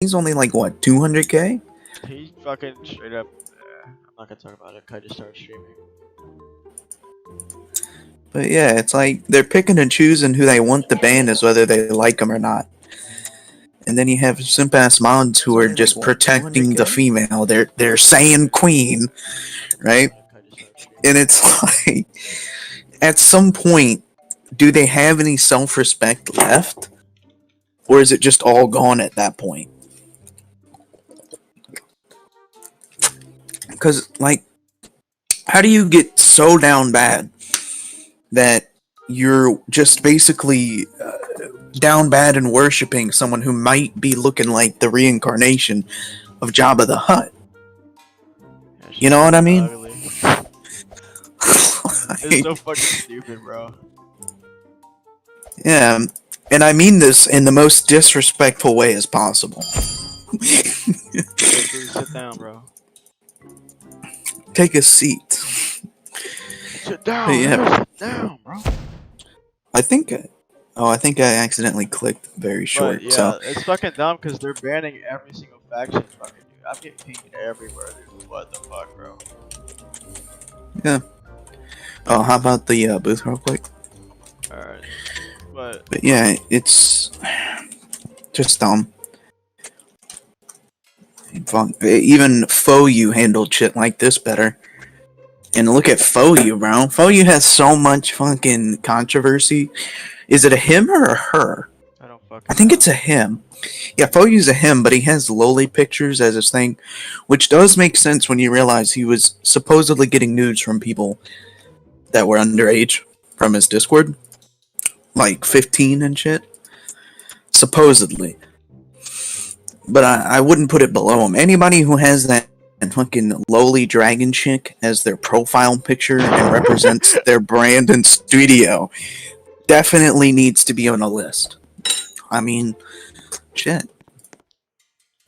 he's only like what 200K. He fucking straight up. I'm not gonna talk about it. I just started streaming. But yeah, it's like they're picking and choosing who they want to ban as whether they like them or not. And then you have simp ass mods who are just protecting the female. They're Saiyan queen, right? And it's like, at some point, do they have any self-respect left, or is it just all gone at that point? Because like, how do you get so down bad that you're just basically down bad and worshipping someone who might be looking like the reincarnation of Jabba the Hutt? Yeah, You know what I mean? Ugly. It's so fucking stupid, bro. Yeah, and I mean this in the most disrespectful way as possible. Sit down, bro. Take a seat. Sit down. Yeah. Sit down, bro. I think I accidentally clicked very short. But yeah, So it's fucking dumb because they're banning every single faction. Fucking dude, I'm getting pinged everywhere, dude. What the fuck, bro? yeah. Oh, how about the booth real quick? Alright. But yeah, it's just dumb. Even FOU handled shit like this better. And look at FOU, bro. FOU has so much fucking controversy. Is it a him or a her? I don't fucking I think know. it's a him. Yeah, FOU's a him, but he has lowly pictures as his thing, which does make sense when you realize he was supposedly getting nudes from people that were underage from his Discord. Like 15 and shit. Supposedly. But I wouldn't put it below him. Anybody who has that fucking lowly dragon chick as their profile picture and represents their brand and studio definitely needs to be on a list. I mean, shit.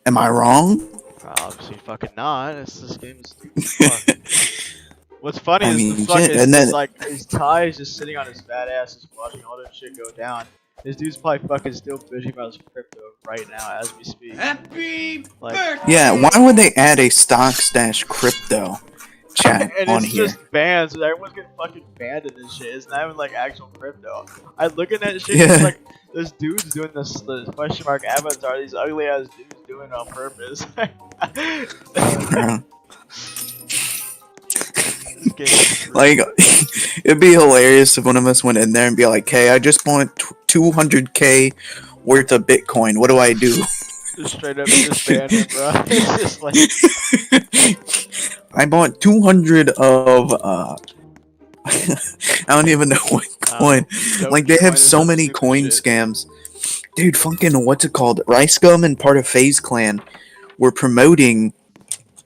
Am I wrong? Obviously fucking not. This game is stupid as fuck. What's funny I is mean, the fuck shit, is, and then- is like his Ty is just sitting on his fat ass just watching all that shit go down. This dude's probably fucking still bitching about his crypto right now as we speak. Happy Like, birthday! Yeah, why would they add a stocks-crypto chat and on it's here? just banned, so everyone's getting fucking banned in this shit. It's not even like actual crypto. I look at that shit, Yeah. it's like there's dudes doing this question mark avatar, these ugly ass dudes doing it on purpose. Bro. This game is Like, it'd be hilarious if one of us went in there and be like, "Hey, I just bought 200K worth of Bitcoin. What do I do?" just straight up just ban him, bro. It's just like I bought 200 of I don't even know what coin. Like, they have so many coin scams. Dude, fucking what's it called? Rice Gum and part of FaZe Clan were promoting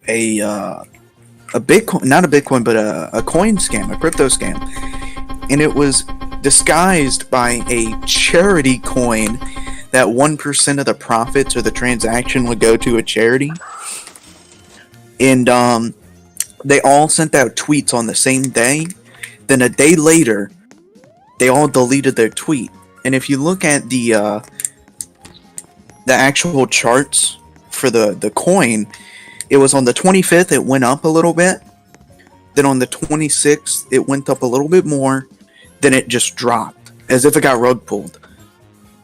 a Bitcoin, not a Bitcoin, but a coin scam, a crypto scam. And it was disguised by a charity coin that 1% of the profits or the transaction would go to a charity. And they all sent out tweets on the same day. Then a day later, they all deleted their tweet. And if you look at the actual charts for the coin, it was on the 25th, it went up a little bit. Then on the 26th, it went up a little bit more. Then it just dropped, as if it got rug pulled.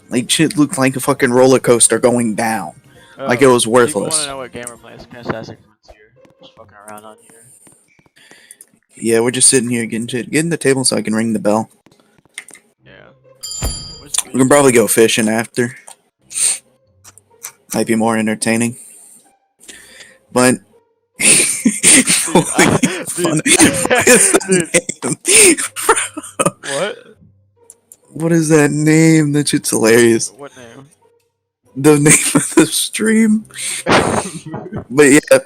Like, shit looked like a fucking roller coaster going down. Like it was worthless. People want to know what game we're playing. It's fantastic friends here. Just fucking around on here. Yeah, we're just sitting here getting shit. Get in the table so I can ring the bell. Yeah. We can probably go fishing after. Might be more entertaining. But What? What is that name? That shit's hilarious. What name? The name of the stream. But yeah.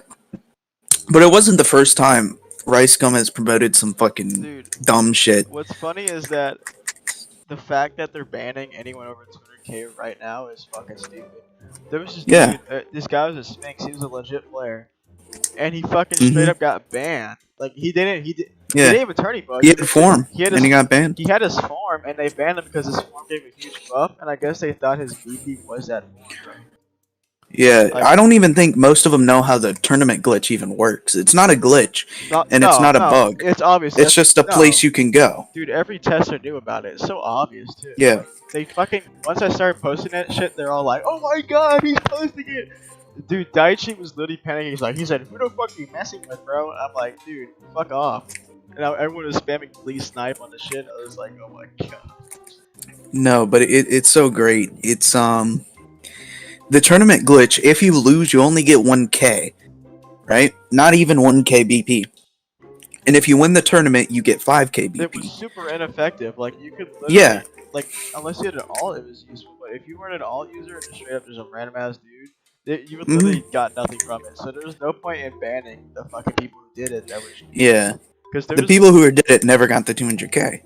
But it wasn't the first time Rice Gum has promoted some fucking Dude, dumb shit. what's funny is that the fact that they're banning anyone over 200K right now is fucking stupid. There was this Yeah. dude, this guy was a Sphinx. He was a legit player, and he fucking straight up got banned. Like he didn't even turn any bugs. He had a form, He had and he got banned. He had his form, and they banned him because his form gave a huge buff, and I guess they thought his VP was that form, bro. Yeah, Like, I don't even think most of them know how the tournament glitch even works. It's not a glitch, and it's no, not a no, bug. it's obvious. It's just a place No, you can go. dude, every tester knew about it. It's so obvious too. Yeah. Like they fucking once I started posting that shit, they're all like, "Oh my god, he's posting it." Dude, Daichi was literally panicking. He said, "Who the fuck are you messing with, bro?" And I'm like, "Dude, fuck off." And everyone was spamming please snipe on the shit. I was like, "Oh my god." No, but it's so great. It's the tournament glitch. If you lose, you only get 1K, right? Not even 1K BP. And if you win the tournament, you get 5K It was BP. super ineffective. Like you could literally, Yeah. like unless you had an alt, it was useful. But if you weren't an alt user and just straight up just a random ass dude, you would literally got nothing from it. So there was no point in banning the fucking people who did it. That was Yeah. because The people who did it never got the 200K.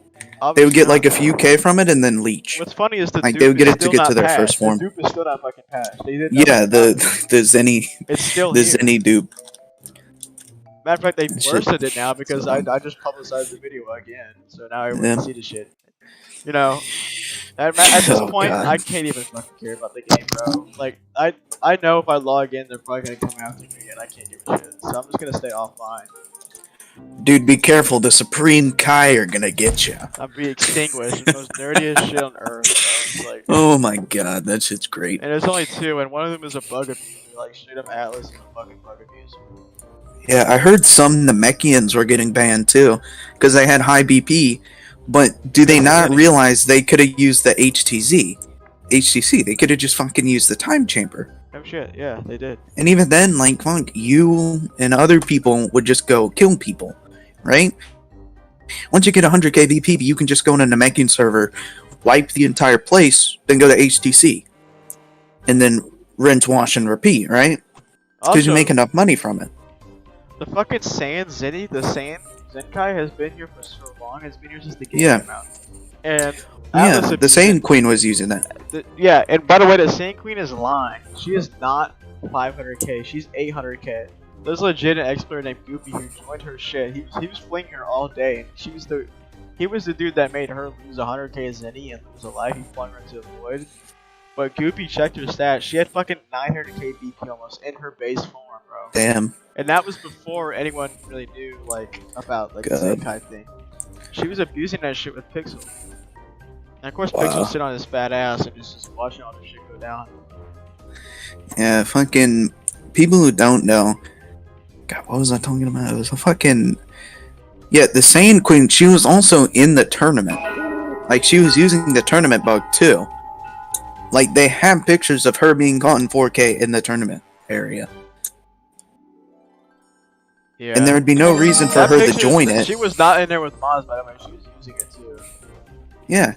They would get like a few K from it and then leech. What's funny is like they would get it to get to their first form. The dupe is still not fucking passed. They did Yeah, the Zenny. It's still the here. Zenny dupe. Matter of fact, they Shit. worsted it now because So, I just publicized the video again, so now everyone Yeah. can see the shit. You know, at this Oh, point, God. I can't even fucking care about the game, bro. Like, I know if I log in, they're probably gonna come after me, and I can't give a shit. So I'm just gonna stay offline. Dude, be careful. The Supreme Kai are gonna get you. I'm be extinguished. The most dirtiest shit on earth. Bro. It's like, Oh my god, that shit's great. and there's only two, and one of them is a bug abuser, like straight up Atlas is a fucking bug abuser. Yeah, I heard some Namekians were getting banned too, because they had high BP. But do they not realize they could have used the HTC? They could have just fucking used the time chamber. Oh shit, yeah, they did. And even then, like, fuck, you and other people would just go kill people, right? Once you get 100k BP, you can just go on a Namekian server, wipe the entire place, then go to HTC. And then rinse, wash, and repeat, right? Because you make enough money from it. The fucking Saiyan Zenny, the Saiyan Zenkai has been here for so long. It's been here since the game came out. And yeah, the Saiyan Queen was using that. Yeah, and by the way, the Saiyan Queen is lying. She is not 500k. She's 800k. There's a legit expert named Goopy who joined her shit. He was flinging her all day. And he was the dude that made her lose 100k Zenny and lose a life. He flung her into the void. But Goopy checked her stats. She had fucking 900k BP almost in her base form, bro. Damn. And that was before anyone really knew like about like the Zenkai thing. She was abusing that shit with Pixel. And of course, Pixel sit on his fat ass and just watching all this shit go down. Yeah, fucking people who don't know. God, what was I talking about? It was a fucking. Yeah, the Saiyan Queen. She was also in the tournament. Like she was using the tournament bug too. Like they have pictures of her being caught in 4K in the tournament area. Yeah. And there would be no reason for her to join it. She was not in there with mods, by the way. She was using it too. Yeah.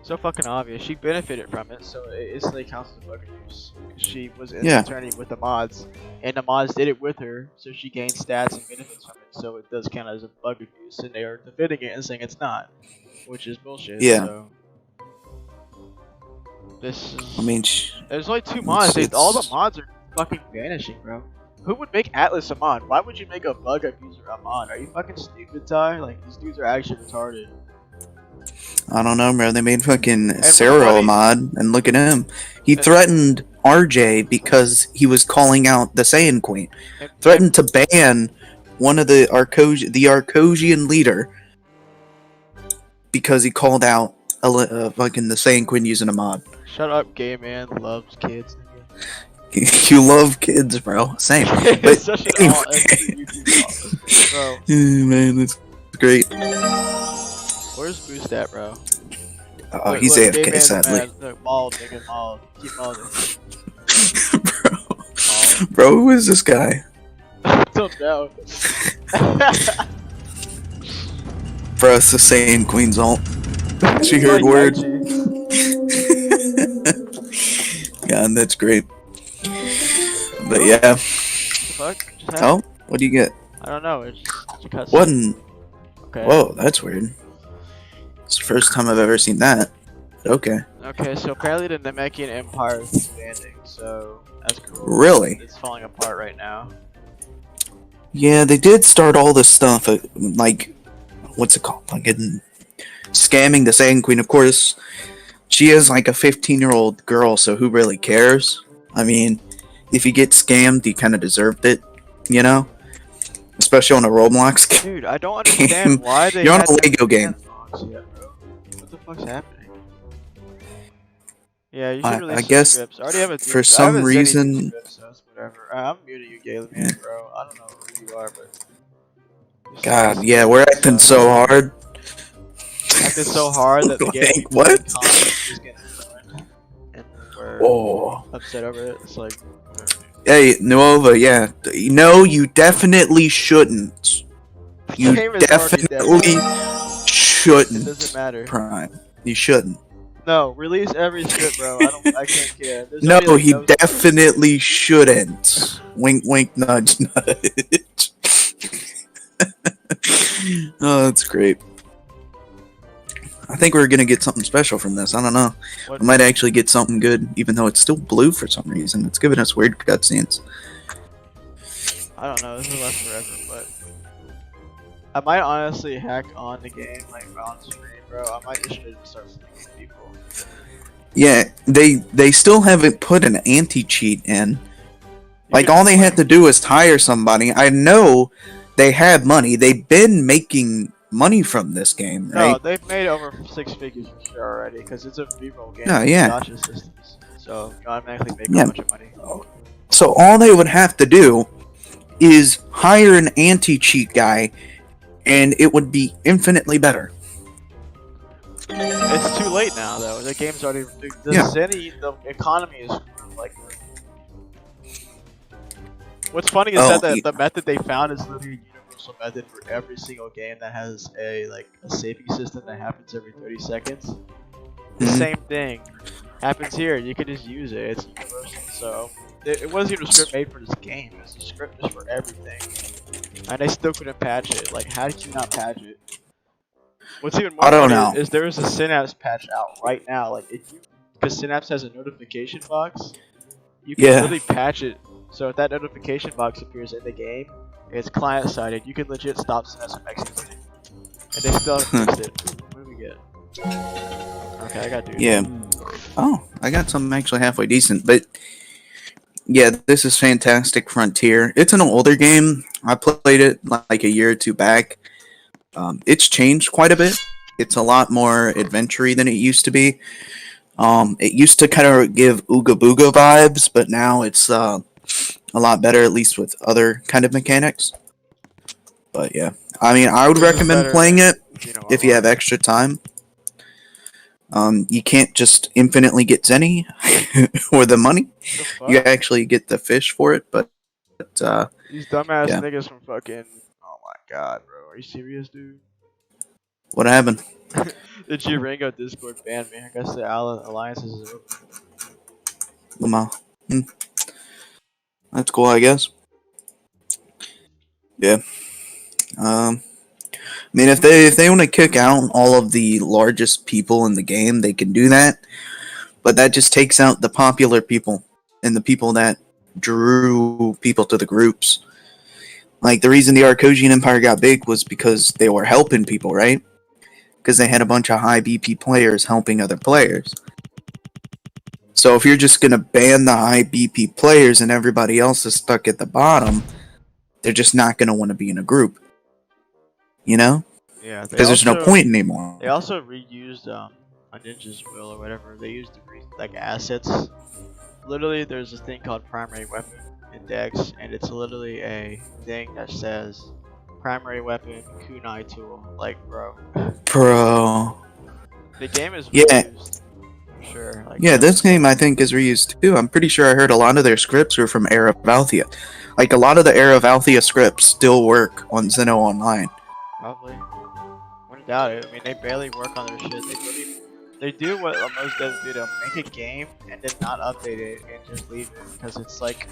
So fucking obvious. She benefited from it, so it instantly counts as bug abuse. She was in the tourney with the mods, and the mods did it with her, so she gained stats and benefits from it. So it does count as a bug abuse, and they are defending it and saying it's not, which is bullshit. Yeah. So. This is. I mean, there's only 2 mods. All the mods are fucking vanishing, bro. Who would make Atlas a mod? Why would you make a bug abuser a mod? Are you fucking stupid, Ty? Like, these dudes are actually retarded. I don't know, bro. They made fucking Cyril a mod, and look at him. He threatened RJ because he was calling out the Saiyan Queen. Threatened to ban one of the Arcosian leader because he called out fucking the Saiyan Queen using a mod. Shut up, gay man loves kids. You love kids, bro. Same. But such anyway. Bro. Man, that's great. Where's Boost at, bro? Oh, he's AFK, sadly. Look, mauled, nigga, mauled. Keep mauling. Bro, who is this guy? I don't know. Bro, it's the Saiyan Queen's ult. She heard word. God, that's great. But yeah. Fuck? Oh, what do you get? I don't know. It's a cutscene. What in? Okay. Whoa, that's weird. It's the first time I've ever seen that. Okay. Okay, so apparently the Namekian Empire is expanding, so that's cool. Really? It's falling apart right now. Yeah, they did start all this stuff, like, what's it called? Like, scamming the Saiyan Queen, of course. She is like a 15-year-old girl, so who really cares? I mean, if you get scammed, you kind of deserved it, you know? Especially on a Roblox game. Dude, I don't understand why they You're on had a the Lego game. box yet, bro. What the fuck's happening? Yeah, you should release I some guess scripts. I already have a for I some have a reason, script, so it's whatever. I'm muting you, Galen, man, bro. I don't know who you are, but God, yeah, we're acting so hard. acting so hard that the game Like, what? is getting ruined, and we're upset over it. It's like, hey, Nova, yeah, no, you definitely shouldn't. You definitely shouldn't. It doesn't matter. Prime, you shouldn't. No, release every script, bro. I can't care. There's No, only, like, he definitely shouldn't. Wink, wink, nudge, nudge. Oh, that's great. I think we're gonna get something special from this. I don't know. What? I might actually get something good, even though it's still blue for some reason. It's giving us weird cutscenes. I don't know. This will last forever, but I might honestly hack on the game, like on screen, bro. I might just start flicking people. Yeah, they still haven't put an anti-cheat in. Like, all they had to do was hire somebody. I know they have money. They've been making money from this game, right? No, they've made over 6 figures for sure already, because it's a reroll game. No, yeah. Gotcha systems. So you automatically make a bunch of money. So all they would have to do is hire an anti-cheat guy, and it would be infinitely better. It's too late now, though. The game's already. The economy is like. What's funny is that the method they found is literally a universal method for every single game that has a saving system that happens every 30 seconds. The same thing happens here. You can just use it. It's universal. So it wasn't even a script made for this game. It's a script just for everything, and they still couldn't patch it. Like, how did you not patch it? What's even more funny is there is a Synapse patch out right now. Like, because Synapse has a notification box, you can really patch it. So if that notification box appears in the game, it's client-sided. You can legit stop Synapse from executing, and they still haven't fixed it. What do we get? Okay, I got dude. Yeah. Oh, I got something actually halfway decent, but yeah, this is Fantastic Frontier. It's an older game. I played it like a year or two back. It's changed quite a bit. It's a lot more adventure-y than it used to be. It used to kind of give Ooga Booga vibes, but now it's a lot better, at least with other kind of mechanics. But yeah, I mean, I would recommend playing it if you have extra time. You can't just infinitely get Zenny or the money. You actually get the fish for it, but these dumbass niggas from fucking. Oh my god, bro. Are you serious, dude? What happened? The G-Ringo Discord banned me. I guess the alliance is open. Lamau. That's cool, I guess. Yeah. I mean, if they want to kick out all of the largest people in the game, they can do that. But that just takes out the popular people and the people that drew people to the groups. Like, the reason the Arcosian Empire got big was because they were helping people, right? Because they had a bunch of high BP players helping other players. So if you're just going to ban the high BP players and everybody else is stuck at the bottom, they're just not going to want to be in a group. You know? Yeah. Because there's no point anymore. They also reused a Ninja's Will or whatever. They used assets. Literally, there's this thing called Primary Weapon Index, and it's literally a thing that says Primary Weapon Kunai Tool. Like, bro. The game is reused. Sure. Like, yeah, this game I think is reused too. I'm pretty sure I heard a lot of their scripts are from Era of Althea. Like, a lot of the Era of Althea scripts still work on Xeno Online. Probably. Wouldn't doubt it. I mean, they barely work on their shit. They do what most devs do. They'll make a game and then not update it and just leave it, because it's like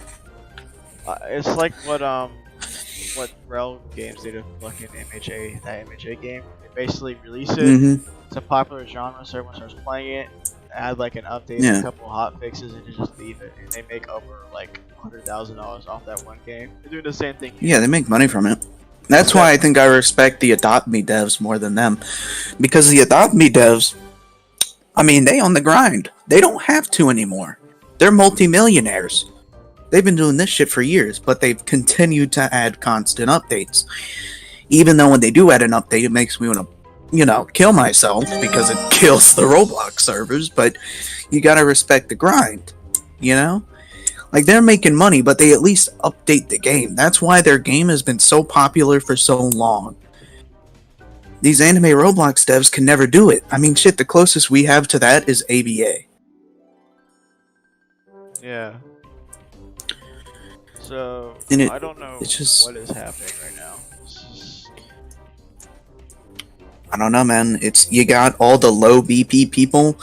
what Rel games did to fucking MHA, that MHA game. They basically release it. It's a popular genre, so everyone starts playing it. Add like an update, a couple hot fixes, and just leave it. And they make over like $100,000 off that one game. They're doing the same thing here. Yeah, they make money from it. That's why I think I respect the Adopt Me devs more than them. Because the Adopt Me devs, I mean, they on the grind. They don't have to anymore. They're multimillionaires. They've been doing this shit for years, but they've continued to add constant updates. Even though when they do add an update, it makes me want to, kill myself because it kills the Roblox servers, but you gotta respect the grind, Like, they're making money, but they at least update the game. That's why their game has been so popular for so long. These anime Roblox devs can never do it. I mean, shit, the closest we have to that is ABA. Yeah. So, I don't know what is happening right now. I don't know, man. You got all the low BP people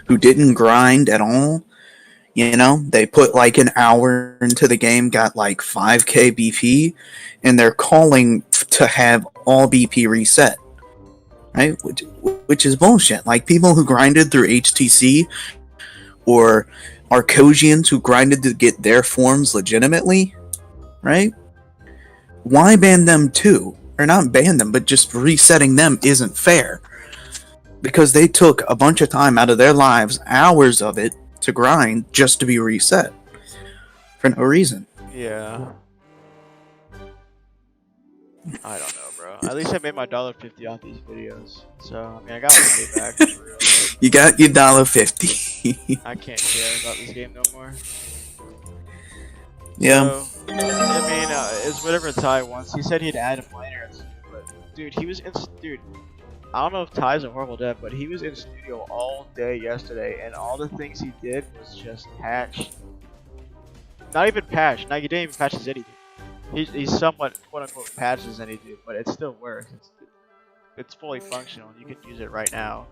who didn't grind at all. They put like an hour into the game, got like 5k BP, and they're calling to have all BP reset. Right? Which is bullshit. Like, people who grinded through HTC or Arcosians who grinded to get their forms legitimately, right? Why ban them too? Or not ban them, but just resetting them isn't fair. Because they took a bunch of time out of their lives, hours of it, to grind just to be reset. For no reason. Yeah. I don't know, bro. At least I made my $1.50 off these videos. So, I mean, I got my money back for real. You got your $1.50. I can't care about this game no more. Yeah. So, I mean, it's whatever Ty wants. He said he'd add a miner, but dude, I don't know if Ty's a horrible dev, but he was in studio all day yesterday, and all the things he did was just patch. Not even patch. Now, you didn't even patch his anything. He's somewhat quote unquote patches anything, but it still works. It's fully functional. You can use it right now.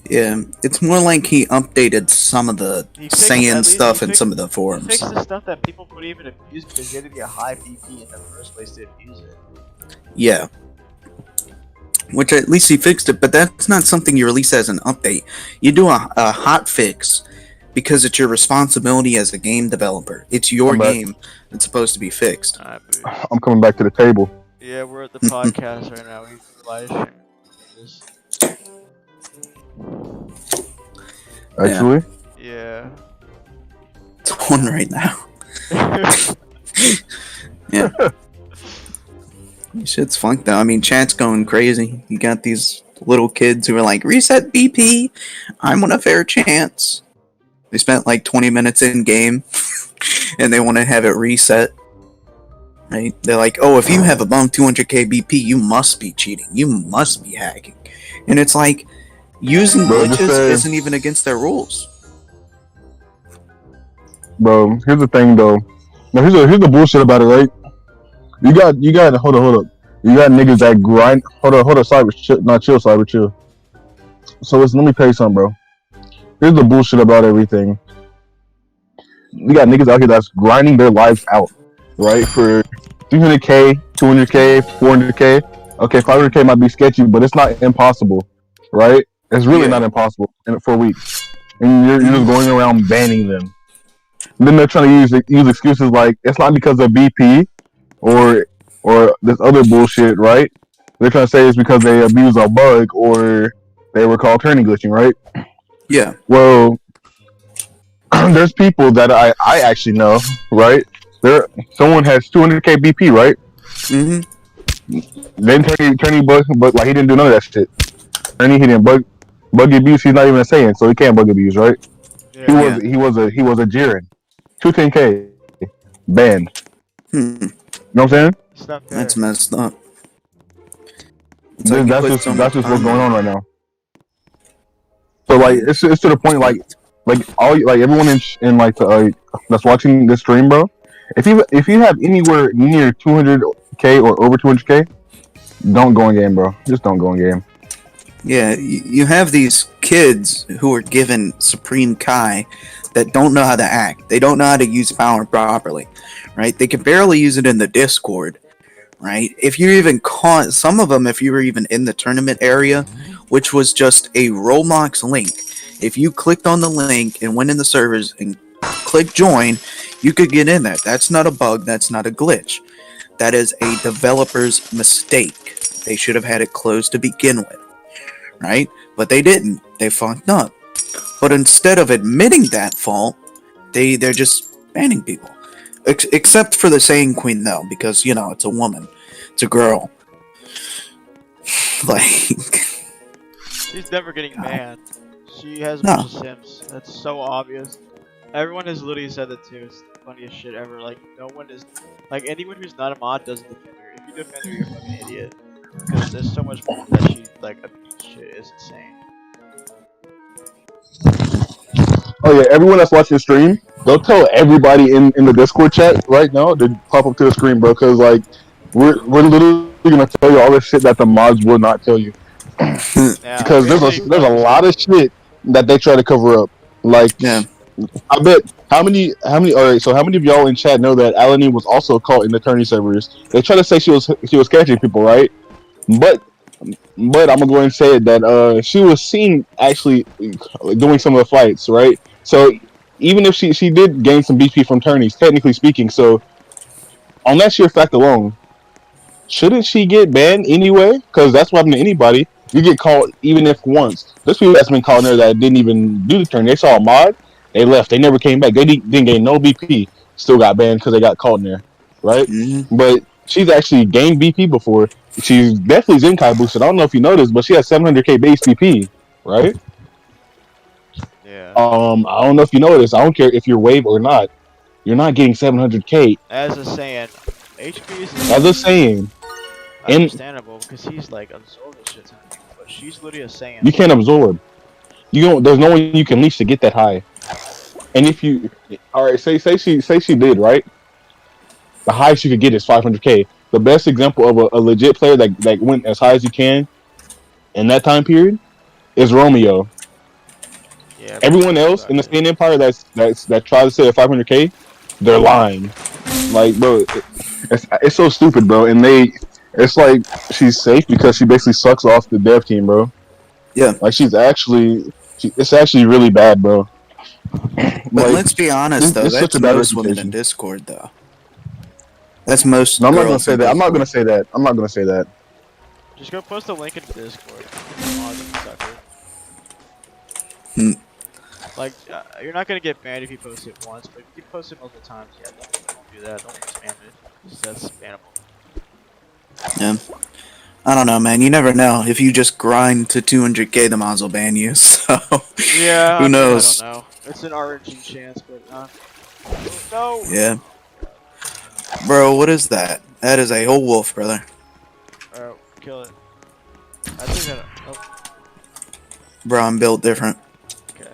Yeah, it's more like he updated some of the Saiyan stuff in some of the forums. He fixed the stuff that people wouldn't even abuse because you had to be a high BP in the first place to abuse it. Yeah. Which at least he fixed it, but that's not something you release as an update. You do a hot fix because it's your responsibility as a game developer. It's your game that's supposed to be fixed. Right, I'm coming back to the table. Yeah, we're at the podcast right now. We live stream. Actually? Yeah. It's on right now. Yeah. Shit's funk though. I mean, chat's going crazy. You got these little kids who are like, reset BP. I'm on a fair chance. They spent like 20 minutes in game and they want to have it reset. Right? They're like, oh, if you have above 200k BP, you must be cheating. You must be hacking. And it's like, using glitches isn't even against their rules. Bro, here's the thing though. Now here's the bullshit about it, right? You got hold up. You got niggas that grind. Hold up, cyber chill. So let me tell you something, bro. Here's the bullshit about everything. You got niggas out here that's grinding their lives out, right? For 300k, 200k, 400k. Okay, 500k might be sketchy, but it's not impossible, right? It's really not impossible for weeks. And you're just going around banning them. And then they're trying to use excuses like it's not because of BP or this other bullshit, right? They're trying to say it's because they abuse a bug or they were called turning glitching, right? Yeah. Well, there's people that I actually know, right? Someone has 200k BP, right? Mm-hmm. Then turning bug, but like he didn't do none of that shit. He didn't bug abuse. He's not even a Saiyan, so he can't bug abuse, right? Yeah. He was a Jiren. 210k banned. You know what I'm saying? That's messed up. That's just what's going on right now. So like it's to the point like everyone in like that's watching this stream, bro. If you have anywhere near 200k or over 200k, don't go in game, bro. Just don't go in game. Yeah, you have these kids who are given Supreme Kai that don't know how to act. They don't know how to use power properly, right? They can barely use it in the Discord, right? If you're even caught, some of them, if you were even in the tournament area, which was just a Roblox link, if you clicked on the link and went in the servers and clicked join, you could get in there. That's not a bug. That's not a glitch. That is a developer's mistake. They should have had it closed to begin with. Right? But they didn't. They fucked up. But instead of admitting that fault, They're just banning people, except for the Saiyan Queen though, because it's a woman, it's a girl. Like, She's never getting banned. She has a No. bunch of simps. That's so obvious. Everyone has literally said that too. It's the funniest shit ever. Like, no one is. Like, anyone who's not a mod doesn't defend her. If you defend her, you're a fucking idiot. Because there's so much proof that she, like, abused shit. It's insane. Oh yeah, everyone that's watching the stream, go tell everybody in the Discord chat right now to pop up to the screen, bro. Because like we're literally gonna tell you all the shit that the mods will not tell you. Yeah, Because there's a lot of shit that they try to cover up. Like yeah, I bet how many all right, so how many of y'all in chat know that Alanine was also caught in the tourney servers? They try to say she was catching people, right? But I'm gonna go ahead and say it that she was seen actually doing some of the fights, right? So even if she did gain some BP from tourneys, technically speaking, so on that sheer fact alone, shouldn't she get banned anyway? Because that's what happened to anybody. You get caught even if once. There's people that's been caught in there that didn't even do the turn. They saw a mod, they left. They never came back. They didn't gain no BP. Still got banned because they got caught in there, right? mm-hmm. But she's actually gained BP before. She's definitely Zenkai boosted. I don't know if you noticed, but she has 700k base BP, right? Yeah. I don't know if you noticed. I don't care if you're wave or not. You're not getting 700k. As a Saiyan, HP is As a Saiyan, understandable because he's like absorbing shit ton. But she's literally a Saiyan. you can't absorb. You don't. There's no one you can leash to get that high. And if you, all right, say she did, right? The highest you could get is 500k. The best example of a legit player that went as high as you can in that time period is Romeo. Yeah. Everyone else in the Saiyan Empire that tries to say a 500k, they're lying. Like, bro, it's so stupid, bro. And it's like she's safe because she basically sucks off the dev team, bro. Yeah. Like it's actually really bad, bro. But Like, let's be honest, though. it's That's such a bad most women in reputation. Discord, though. That's most. No, I'm not gonna girls say in that. I'm not Discord. gonna say that. I'm not gonna say that. Just go post a link in Discord. Sucker. Hmm. Like, you're not gonna get banned if you post it once, but if you post it multiple times, yeah, don't do that. Don't spam it. 'Cause that's spammable. Yeah. I don't know, man. You never know. If you just grind to 200k, the mods will ban you. So Yeah, who knows? I don't know. It's an RNG chance, but no. Yeah. Bro, what is that? That is a whole wolf, brother. Alright, kill it. I think that. Oh, Bro, I'm built different. okay.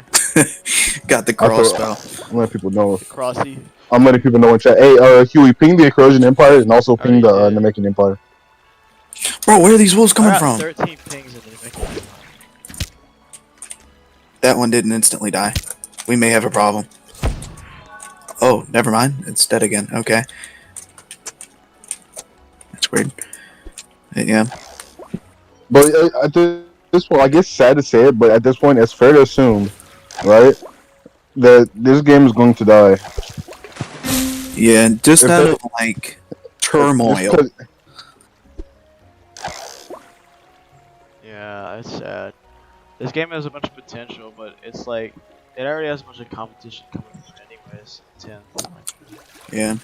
Got the cross spell. I'm letting people know. The crossy. I'm letting people know in chat. Hey, Huey, ping the Corrosion Empire and also ping the Already did. Namekian Empire. Bro, where are these wolves coming I got from? 13 pings in the Namekian. That one didn't instantly die. We may have a problem. Oh, never mind. It's dead again. Okay. That's weird. Yeah. But at this point, I guess sad to say it, but at this point, it's fair to assume, right, that this game is going to die. Yeah, just If out they- of, like, turmoil. Yeah, it's sad. This game has a bunch of potential, but it's like it already has a bunch of competition coming from anyways. 10. Yeah.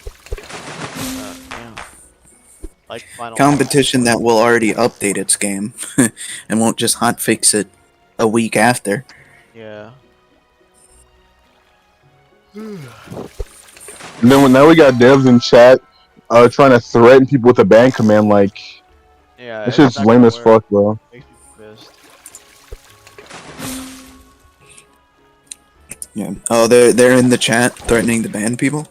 Yeah. Like final Competition that will already update its game and won't just hotfix it a week after. Yeah. And then now we got devs in chat trying to threaten people with a ban command. Like, Yeah. this shit's lame as fuck, bro. Makes people pissed. Yeah. Oh, they're in the chat threatening to ban people.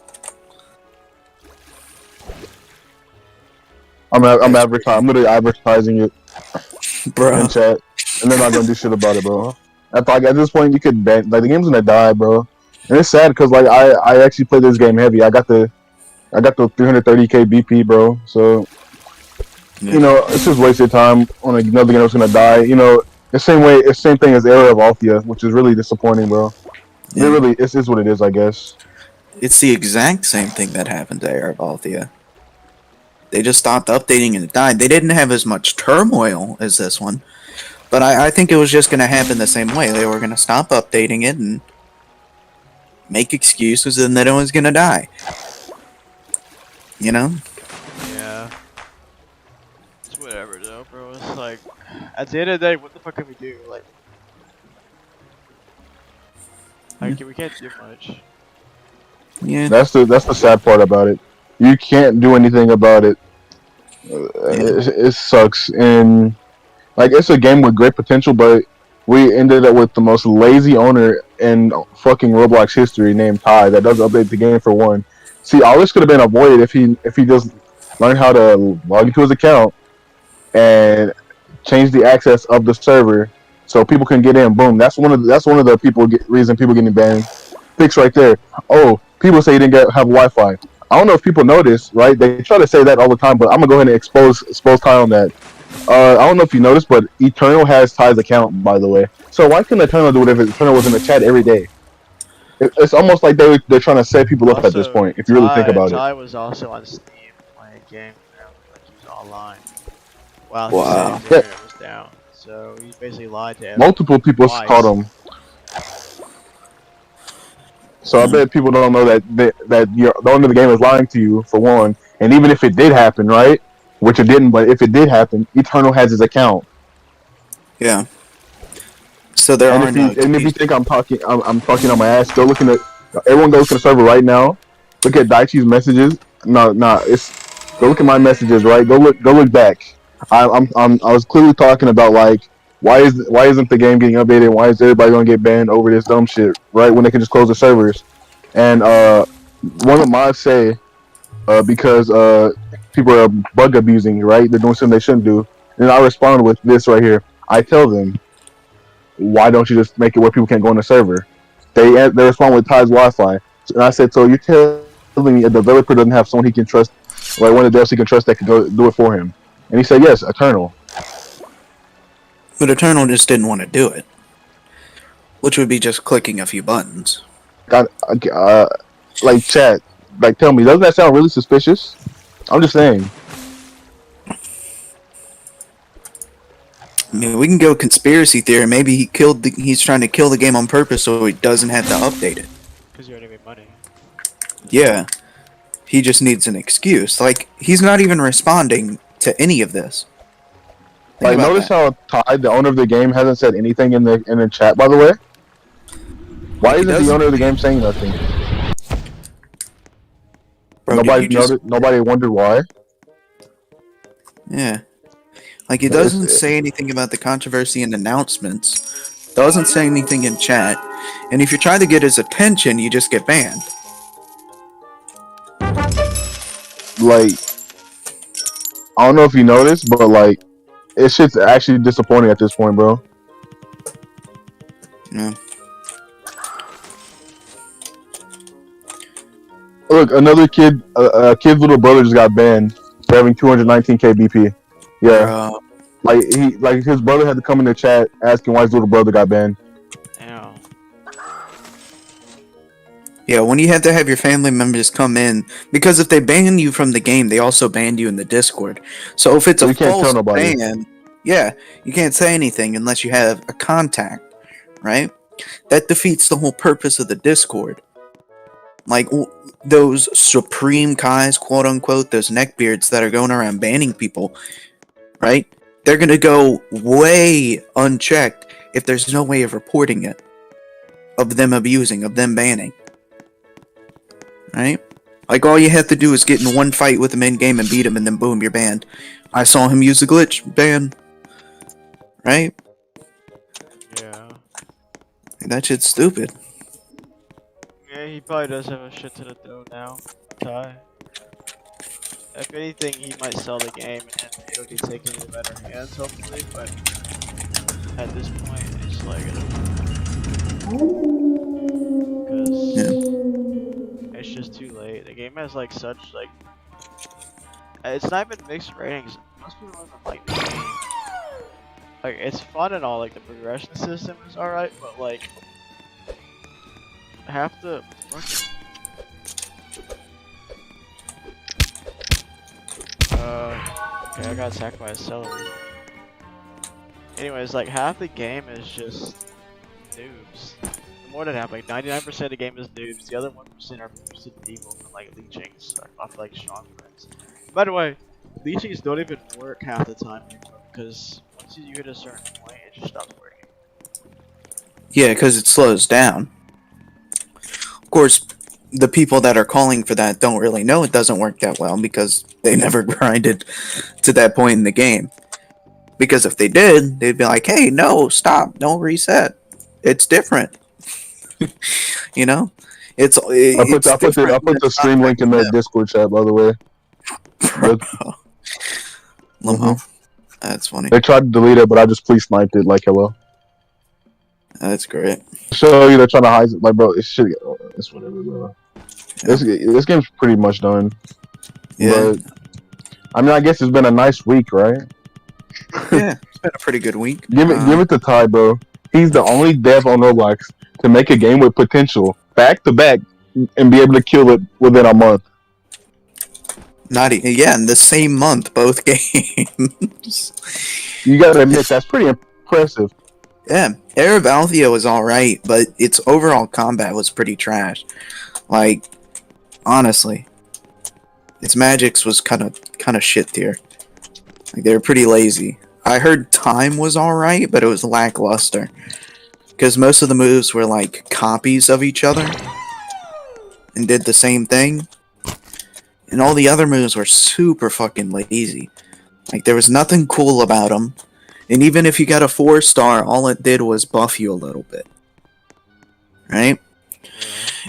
I'm literally advertising it Bro. in chat, and they're not gonna do shit about it, bro. At this point, you could ban. Like, the game's gonna die, bro. And it's sad because like I actually played this game heavy. I got the 330k BP, bro. So Yeah. you know, it's just wasted time on another game that's gonna die. You know, the same thing as Era of Althea, which is really disappointing, bro. Yeah. It really, it's what it is, I guess. It's the exact same thing that happened to Era of Althea. They just stopped updating and it died. They didn't have as much turmoil as this one. But I think it was just going to happen the same way. They were going to stop updating it and make excuses, and then everyone's gonna die. You know? Yeah. It's whatever though, bro. It's like, at the end of the day, what the fuck can we do? Like we can't do much. Yeah. That's the sad part about it. You can't do anything about it. It sucks, and like it's a game with great potential, but we ended up with the most lazy owner in fucking Roblox history, named Ty, that doesn't update the game for one. See, all this could have been avoided if he just learned how to log into his account and change the access of the server so people can get in. Boom. That's one of the reason people getting banned. Fix right there. Oh, people say you didn't have Wi-Fi. I don't know if people notice, right? They try to say that all the time, but I'm gonna go ahead and expose Ty on that. I don't know if you noticed, but Eternal has Ty's account, by the way. So why couldn't Eternal do it if Eternal was in the chat every day? It's almost like they're trying to set people up at this point, if you really think about it. Ty was also on Steam playing a game, like he was online. Wow. Wow. His internet was down, so he basically lied to everyone. Multiple people twice. caught him. So I bet people don't know that the owner of the game is lying to you, for one. And even if it did happen, right? Which it didn't, but if it did happen, Eternal has his account. Yeah. So there are no. And if you think I'm talking on my ass, go look in the. Everyone goes to the server right now. Look at Daichi's messages. No, it's. Go look at my messages, right? Go look back. I was clearly talking about like why isn't the game getting updated? Why is everybody gonna get banned over this dumb shit, right? When they can just close the servers. And one of the mods say because people are bug abusing, right? They're doing something they shouldn't do. And I respond with this right here. I tell them, why don't you just make it where people can't go on the server? They respond with Ty's Wi-Fi. And I said, so you're telling me a developer doesn't have someone he can trust, like one of the devs he can trust that can go do it for him? And he said, yes, Eternal. But Eternal just didn't want to do it, which would be just clicking a few buttons. Like chat, like tell me, doesn't that sound really suspicious? I'm just saying. I mean, we can go conspiracy theory. Maybe he's trying to kill the game on purpose so he doesn't have to update it. Because you already made money. Yeah. He just needs an excuse. Like, he's not even responding to any of this. Like, notice how Ty, the owner of the game, hasn't said anything in the chat, by the way? Why isn't the owner of the game saying nothing? Bro, nobody wondered why? Yeah. Like, he doesn't say anything about the controversy in announcements. Doesn't say anything in chat. And if you try to get his attention, you just get banned. Like, I don't know if you noticed, but like, it's shit's actually disappointing at this point, bro. Yeah. Look, another kid, a kid's little brother just got banned for having 219k BP. Yeah. Like his brother had to come in the chat asking why his little brother got banned. Damn. Yeah, when you have to have your family members come in, because if they ban you from the game, they also ban you in the Discord. So if it's a false ban, yeah, you can't say anything unless you have a contact, right? That defeats the whole purpose of the Discord. Like, those Supreme Kais, quote unquote, those neckbeards that are going around banning people, right? They're gonna go way unchecked if there's no way of reporting it, of them abusing, of them banning. Right? Like, all you have to do is get in one fight with him in game and beat him, and then boom, you're banned. I saw him use a glitch, ban. Right? Yeah. That shit's stupid. Yeah, he probably does have a shit to the dough now, Ty. If anything, he might sell the game and it'll get taken into better hands, hopefully, but at this point, it's like, it's just too late. The game has like such like, it's not even mixed ratings. Most people don't even like the game. Like, it's fun and all, like the progression system is alright, but like, half the fucking okay, I got attacked by a celery. Anyways, like half the game is just noobs. more than half. Like 99% of the game is noobs. The other 1% are boosted people from like leechings off like strong friends. By the way, leechings don't even work half the time anymore because once you hit a certain point, it just stops working. Yeah, because it slows down. Of course, the people that are calling for that don't really know it doesn't work that well because they never grinded to that point in the game. Because if they did, they'd be like, "Hey, no, stop! Don't reset. It's different." You know, it's I put different when the it's not stream link in affecting the them. Discord chat, by the way. Lamo, that's funny. They tried to delete it, but I just please sniped it. Like, hello. That's great. Show you they're trying to hide it. Like, bro, it's whatever, bro. Yeah. This game's pretty much done. Yeah, But I mean, I guess it's been a nice week, right? yeah, it's been a pretty good week. Give it to Ty, bro. He's the only dev on Roblox to make a game with potential back to back and be able to kill it within a month. Yeah, in the same month, both games. You gotta admit that's pretty impressive. Yeah, Arab Althea was alright, but its overall combat was pretty trash. Like, honestly, its magics was kind of shit tier. Like, they were pretty lazy. I heard time was alright, but it was lackluster. Because most of the moves were like copies of each other and did the same thing. And all the other moves were super fucking lazy. Like, there was nothing cool about them. And even if you got a 4-star, all it did was buff you a little bit. Right?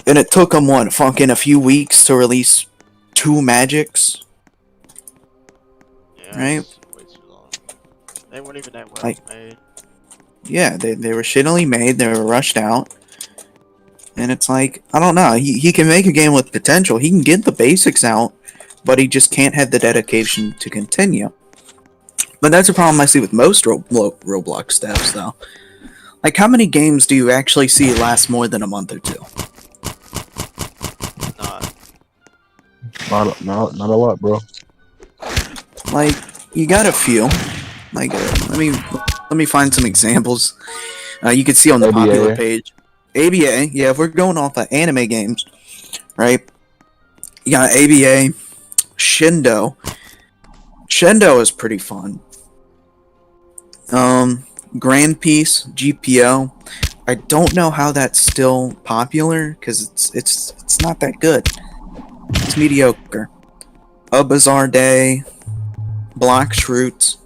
And it took them, what, fucking a few weeks to release 2 magics? Yeah, Right? it's way too long. They weren't even that well Like- made. Yeah, they were shittily made, they were rushed out. And it's like, I don't know, he can make a game with potential, he can get the basics out, but he just can't have the dedication to continue. But that's a problem I see with most Roblox devs, though. Like, how many games do you actually see last more than a month or two? Not a lot, bro. Like, you got a few. Like, let me find some examples. You can see on the ABA. popular page. ABA, yeah, if we're going off of anime games, right? You got ABA, Shindo. Shindo is pretty fun. Grand Piece, GPO. I don't know how that's still popular because it's not that good. It's mediocre. A Bizarre Day, Black Shroots,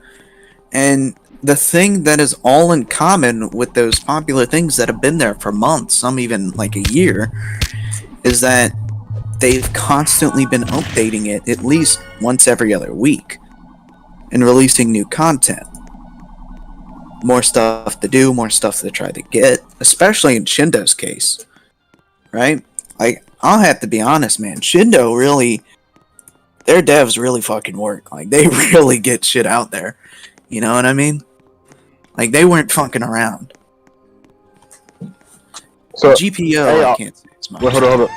and the thing that is all in common with those popular things that have been there for months, some even like a year, is that they've constantly been updating it at least once every other week and releasing new content. More stuff to do, more stuff to try to get, especially in Shindo's case, right? Like, I'll have to be honest, man. Shindo really, their devs really fucking work. Like, they really get shit out there. You know what I mean? Like, they weren't fucking around. So GPO, hey, I can't say as much. Wait, hold on.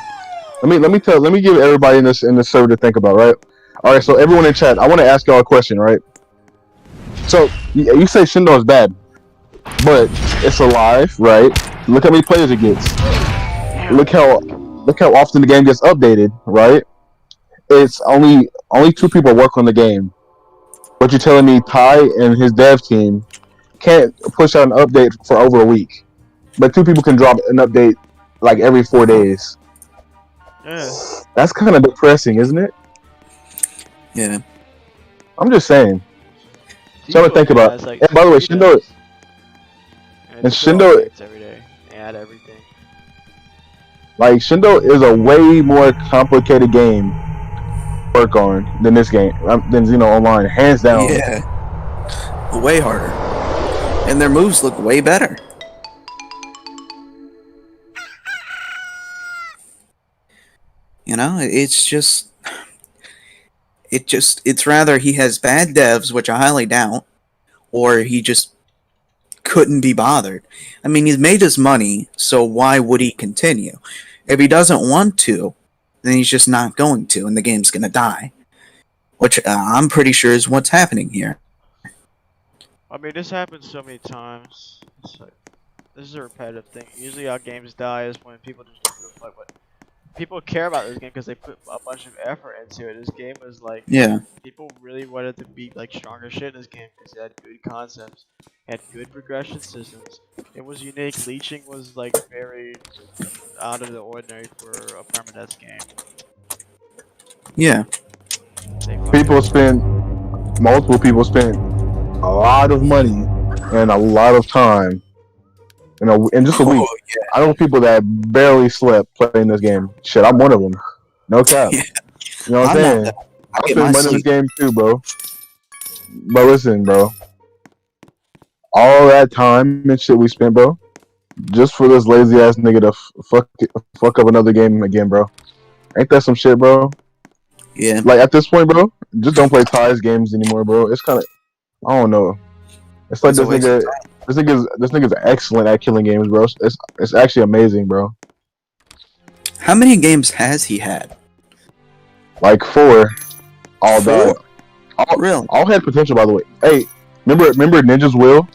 Let me give everybody in this server to think about, right? All right, so everyone in chat, I want to ask y'all a question, right? So you say Shindo is bad, but it's alive, right? Look how many players it gets. Look how often the game gets updated, right? It's only 2 people work on the game. But you're telling me Ty and his dev team can't push out an update for over a week, but 2 people can drop an update like every 4 days. Yeah. That's kind of depressing, isn't it? Yeah. I'm just saying. So to think about. Like, and by the way, Shindo every day. They add everything. Like, Shindo is a way more complicated game to work on than this game, than Xeno Online, hands down. Yeah. Way harder. And their moves look way better. You know, it's rather he has bad devs, which I highly doubt, or he just couldn't be bothered. I mean, he's made his money, so why would he continue? If he doesn't want to, then he's just not going to, and the game's gonna die. Which I'm pretty sure is what's happening here. I mean, this happens so many times. this is a repetitive thing. Usually, how games die is when people just don't give a fuck. But people care about this game because they put a bunch of effort into it. This game was like, Yeah. people really wanted to be like stronger shit in this game because it had good concepts, had good progression systems. It was unique. Leeching was like very out of the ordinary for a permanence game. Yeah. Multiple people spent a lot of money and a lot of time in just a week. Oh, yeah. I know people that barely slept playing this game. Shit, I'm one of them. No cap. Yeah. You know what I'm I'm saying? not I get spend my money in this sleep. game too, bro. But listen, bro. All that time and shit we spent, bro, just for this lazy ass nigga to fuck up another game again, bro. Ain't that some shit, bro? Yeah. Like at this point, bro, just don't play Ty's games anymore, bro. It's kind of, I don't know. It's like It's a waste of time. this nigga's excellent at killing games, bro. It's actually amazing, bro. How many games has he had? Like 4, all 4? died. Really? All had potential, by the way. Hey, remember Ninja's Will?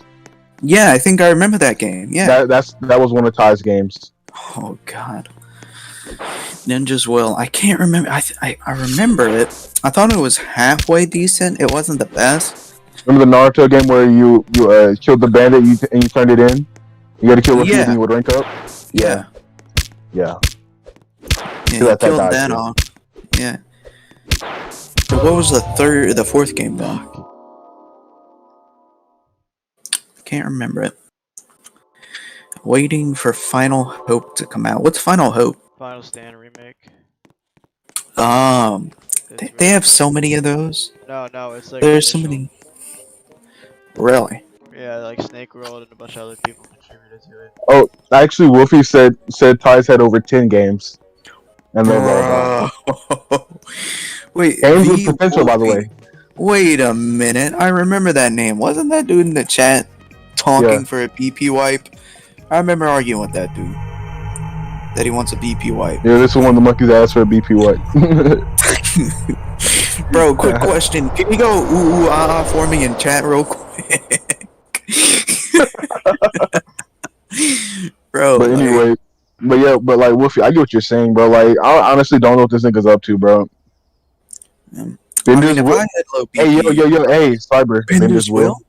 Yeah, I think I remember that game. Yeah. That was one of Ty's games. Oh god. Ninja's Will. I can't remember. I remember it. I thought it was halfway decent. It wasn't the best. Remember the Naruto game where you killed the bandit and you turned it in? You got to kill a few, Yeah. then you would rank up. Yeah. Yeah. Yeah, See he that killed died, that too. off. Yeah. But what was the fourth game then? Can't remember it. Waiting for Final Hope to come out. What's Final Hope? Final Stand remake. They have so many of those. No, it's like There's so initial. many. Really? Yeah, like Snake World and a bunch of other people contributed to it. Oh, actually, Wolfie said Ty's had over 10 games. And they're all Bro. Wait, games with the potential, by the way. Wait a minute. I remember that name. Wasn't that dude in the chat talking Yeah. for a BP wipe? I remember arguing with that dude. That he wants a BP wipe. Yeah, this is one of the monkeys that asked for a BP what? Bro, quick question. Can you go ooh ah for me in chat real quick? Bro. But anyway, but like Wolfie, I get what you're saying, bro. Like, I honestly don't know what this nigga's up to, bro. If I had low BP, hey, hey, Cyber. Bender's Will?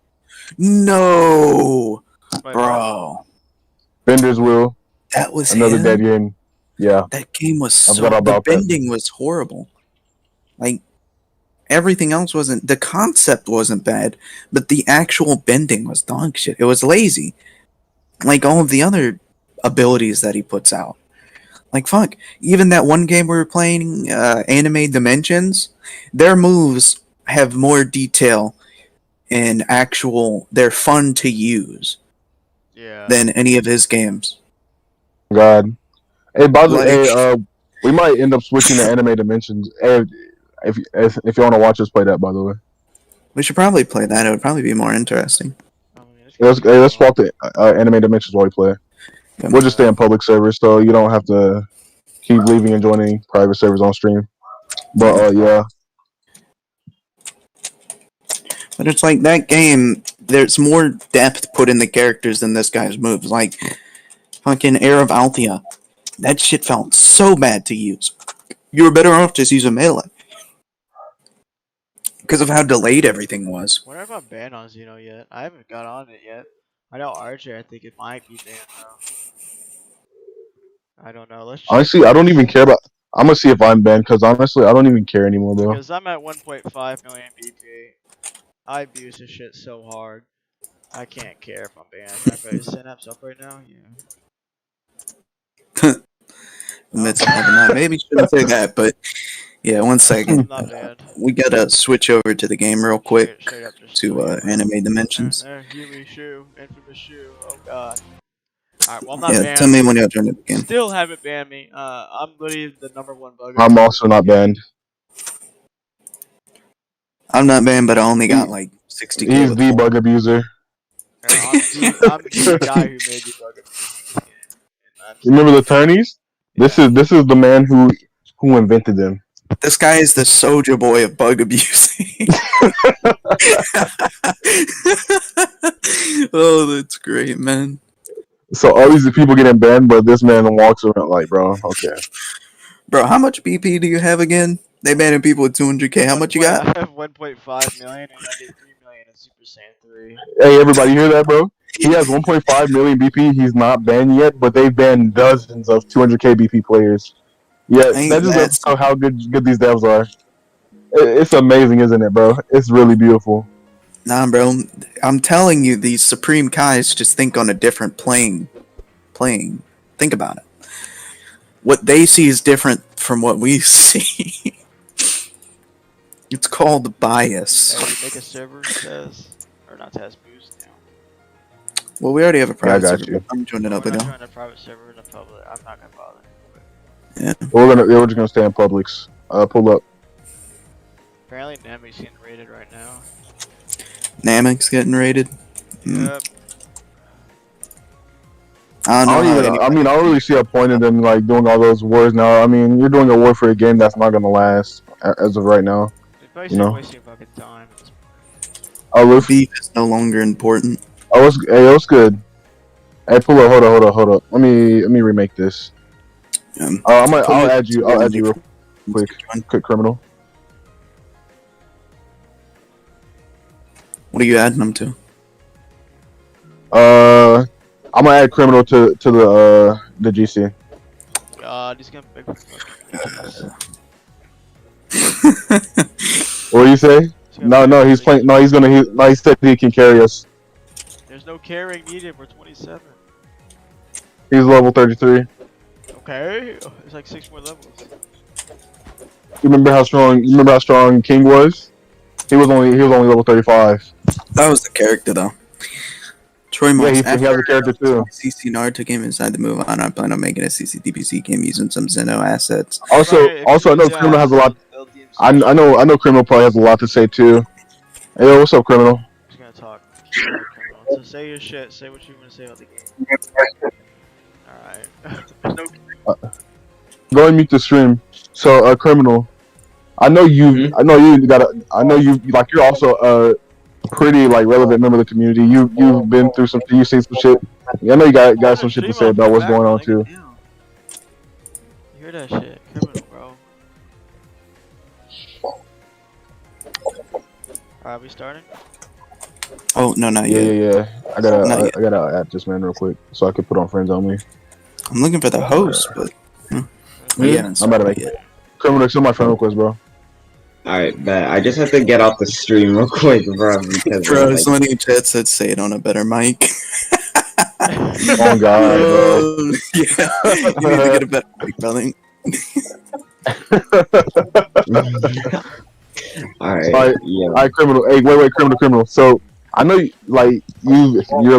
No, bro. Bender's Will. That was another him? dead game. Yeah. That game was so. forgot The about that. bending was horrible. Like everything else wasn't. The concept wasn't bad, but the actual bending was dog shit. It was lazy. Like all of the other abilities that he puts out. Like fuck. Even that one game we were playing, Anime Dimensions, their moves have more detail and actual. They're fun to use. Yeah. Than any of his games. God. Hey, by the way, Like- we might end up switching to Anime Dimensions. Hey, if you want to watch us play that, by the way. We should probably play that. It would probably be more interesting. Let's swap to Anime Dimensions while we play. Yeah. We'll just stay in public servers, so you don't have to keep leaving and joining private servers on stream. But yeah. But it's like that game, there's more depth put in the characters than this guy's moves. Like, fucking Air of Althea. That shit felt so bad to use. You were better off just using melee. Because of how delayed everything was. I wonder if I'm banned on Xeno yet. I haven't got on it yet. I know RJ, I think it might be banned though. I don't know. Let's check. Honestly, I don't even care about. I'm gonna see if I'm banned, because honestly, I don't even care anymore, bro. Because I'm at 1.5 million BP. I abuse this shit so hard. I can't care if I'm banned. If I synapse up right now, yeah. Maybe shouldn't say that, but yeah, one I'm second. not banned. We gotta switch over to the game real quick Straight up just to Anime Dimensions. Yumi Shu, infamous Shu. Oh god. Alright, well I'm not Yeah, banned. tell me when you'll join it again. Still haven't banned me. I'm literally the #1 bug. I'm also not banned. I'm not banned, but I only got like 60. He's the bug abuser. I'm the guy who made the bug. Remember the turnies? This is the man who invented them. This guy is the soldier boy of bug abusing. Oh, that's great, man. So all these people getting banned, but this man walks around like, bro, okay. Bro, how much BP do you have again? They banning people with 200k. How much you got? I have 1.5 million, and I get 3 million in Super Saiyan 3. Hey, everybody, hear that, bro? He has 1.5 million BP. He's not banned yet, but they've banned dozens of 200k BP players. Yeah, that Ain't just that goes to show how good these devs are. It's amazing, isn't it, bro? It's really beautiful. Nah, bro. I'm telling you, these Supreme Kais just think on a different plane. Think about it. What they see is different from what we see. It's called bias. Hey, you make a server test or not test boost now. Well, we already have a private got server. you. I'm joining up We're with not y'all. joining a private server in the public. I'm not gonna bother. Yeah. We're just gonna stay in Publix. Pull up. Apparently, Nami's getting raided right now. Namek's getting raided. Yep. I don't know how anybody. I don't really see a point in them like doing all those wars now. I mean, you're doing a war for a game that's not gonna last as of right now. They're basically wasting fucking time. Oh, Luffy. Beef is no longer important. Oh, it's good. Hey, pull up. Hold up. Let me remake this. I'll add you real quick, criminal. What are you adding them to? I'm gonna add criminal to the GC. God, he's gonna big fucking. What do you say? No, he's playing. No, he said he can carry us. There's no carrying needed. We're 27. He's level 33. Okay, it's like 6 more levels. You remember how strong King was? He was only level 35. That was the character though. Troy Yeah, Moss. he has a character too. CC Naruto game inside the move on. I plan on making a CCDPC game using some Xeno assets. Also, I know Criminal has a lot. I know Criminal probably has a lot to say too. Hey, yo, what's up, Criminal? Just gonna talk. So say your shit. Say what you want to say about the game. Alright. Go and mute the stream. So, Criminal. I know you. I know you. Like, you're also a pretty like relevant member of the community. You've been through some. You've seen some shit. I know you got some shit to say about what's going on too. You hear that shit? Criminal, bro. Alright, we starting? Oh no, not yet. Yeah. I gotta add this man real quick so I could put on friends only. I'm looking for the host, but yeah, I'm about to make it. Criminal, accept my friend request, bro. Alright, bet. I just have to get off the stream real quick, bro. Because bro, somebody in chat said say it on a better mic. Oh God, bro. Yeah, you need to get a better mic, brother. Alright, criminal. Hey, wait, criminal. So I know, you're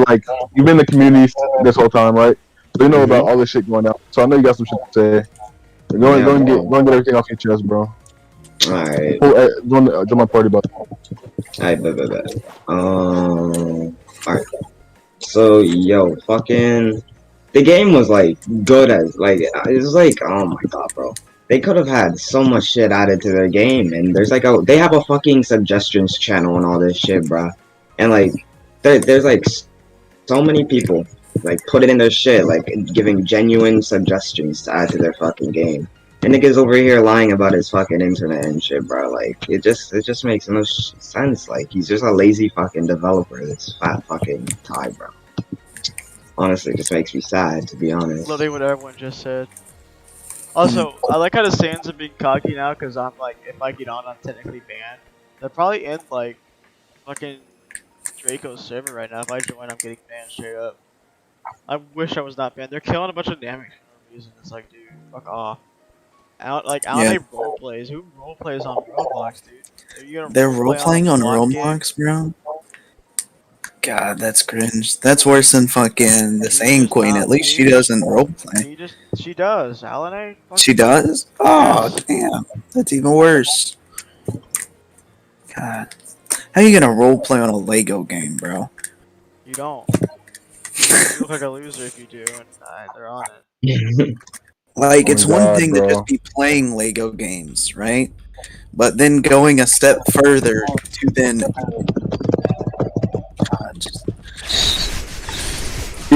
like you've been in the community this whole time, right? So you know about all this shit going on. So I know you got some shit to say. Go and get everything off your chest, bro. Alright. Join my party, bud. Alright, bet. Alright. So, yo, fucking... The game was, like, good as... Like, it was like, oh my god, bro. They could have had so much shit added to their game, and there's, like, they have a fucking suggestions channel and all this shit, bro. And, like, there's, like, so many people, like, put it in their shit, like, giving genuine suggestions to add to their fucking game. And nigga's over here lying about his fucking internet and shit, bro. Like, it just makes no sense. Like, he's just a lazy fucking developer, this fat fucking Thai, bro. Honestly, it just makes me sad, to be honest. Loving what everyone just said. Also, I like how the Saiyans are being cocky now, because I'm like, if I get on, I'm technically banned. They'll probably end, like, fucking Draco's server right now. If I join, I'm getting banned straight up. I wish I was not banned. They're killing a bunch of damage for no reason. It's like, dude, fuck off. Anime role plays. Who role plays on Roblox, dude? They're role playing on Roblox, bro. God, that's cringe. That's worse than fucking the Saiyan Queen. At least she doesn't role play. She does. Alan. She does? Oh, damn. That's even worse. God. How you gonna role play on a Lego game, bro? You don't. You look like a loser if you do, and they're on it. Like, it's one thing to just be playing Lego games, right? But then going a step further to then...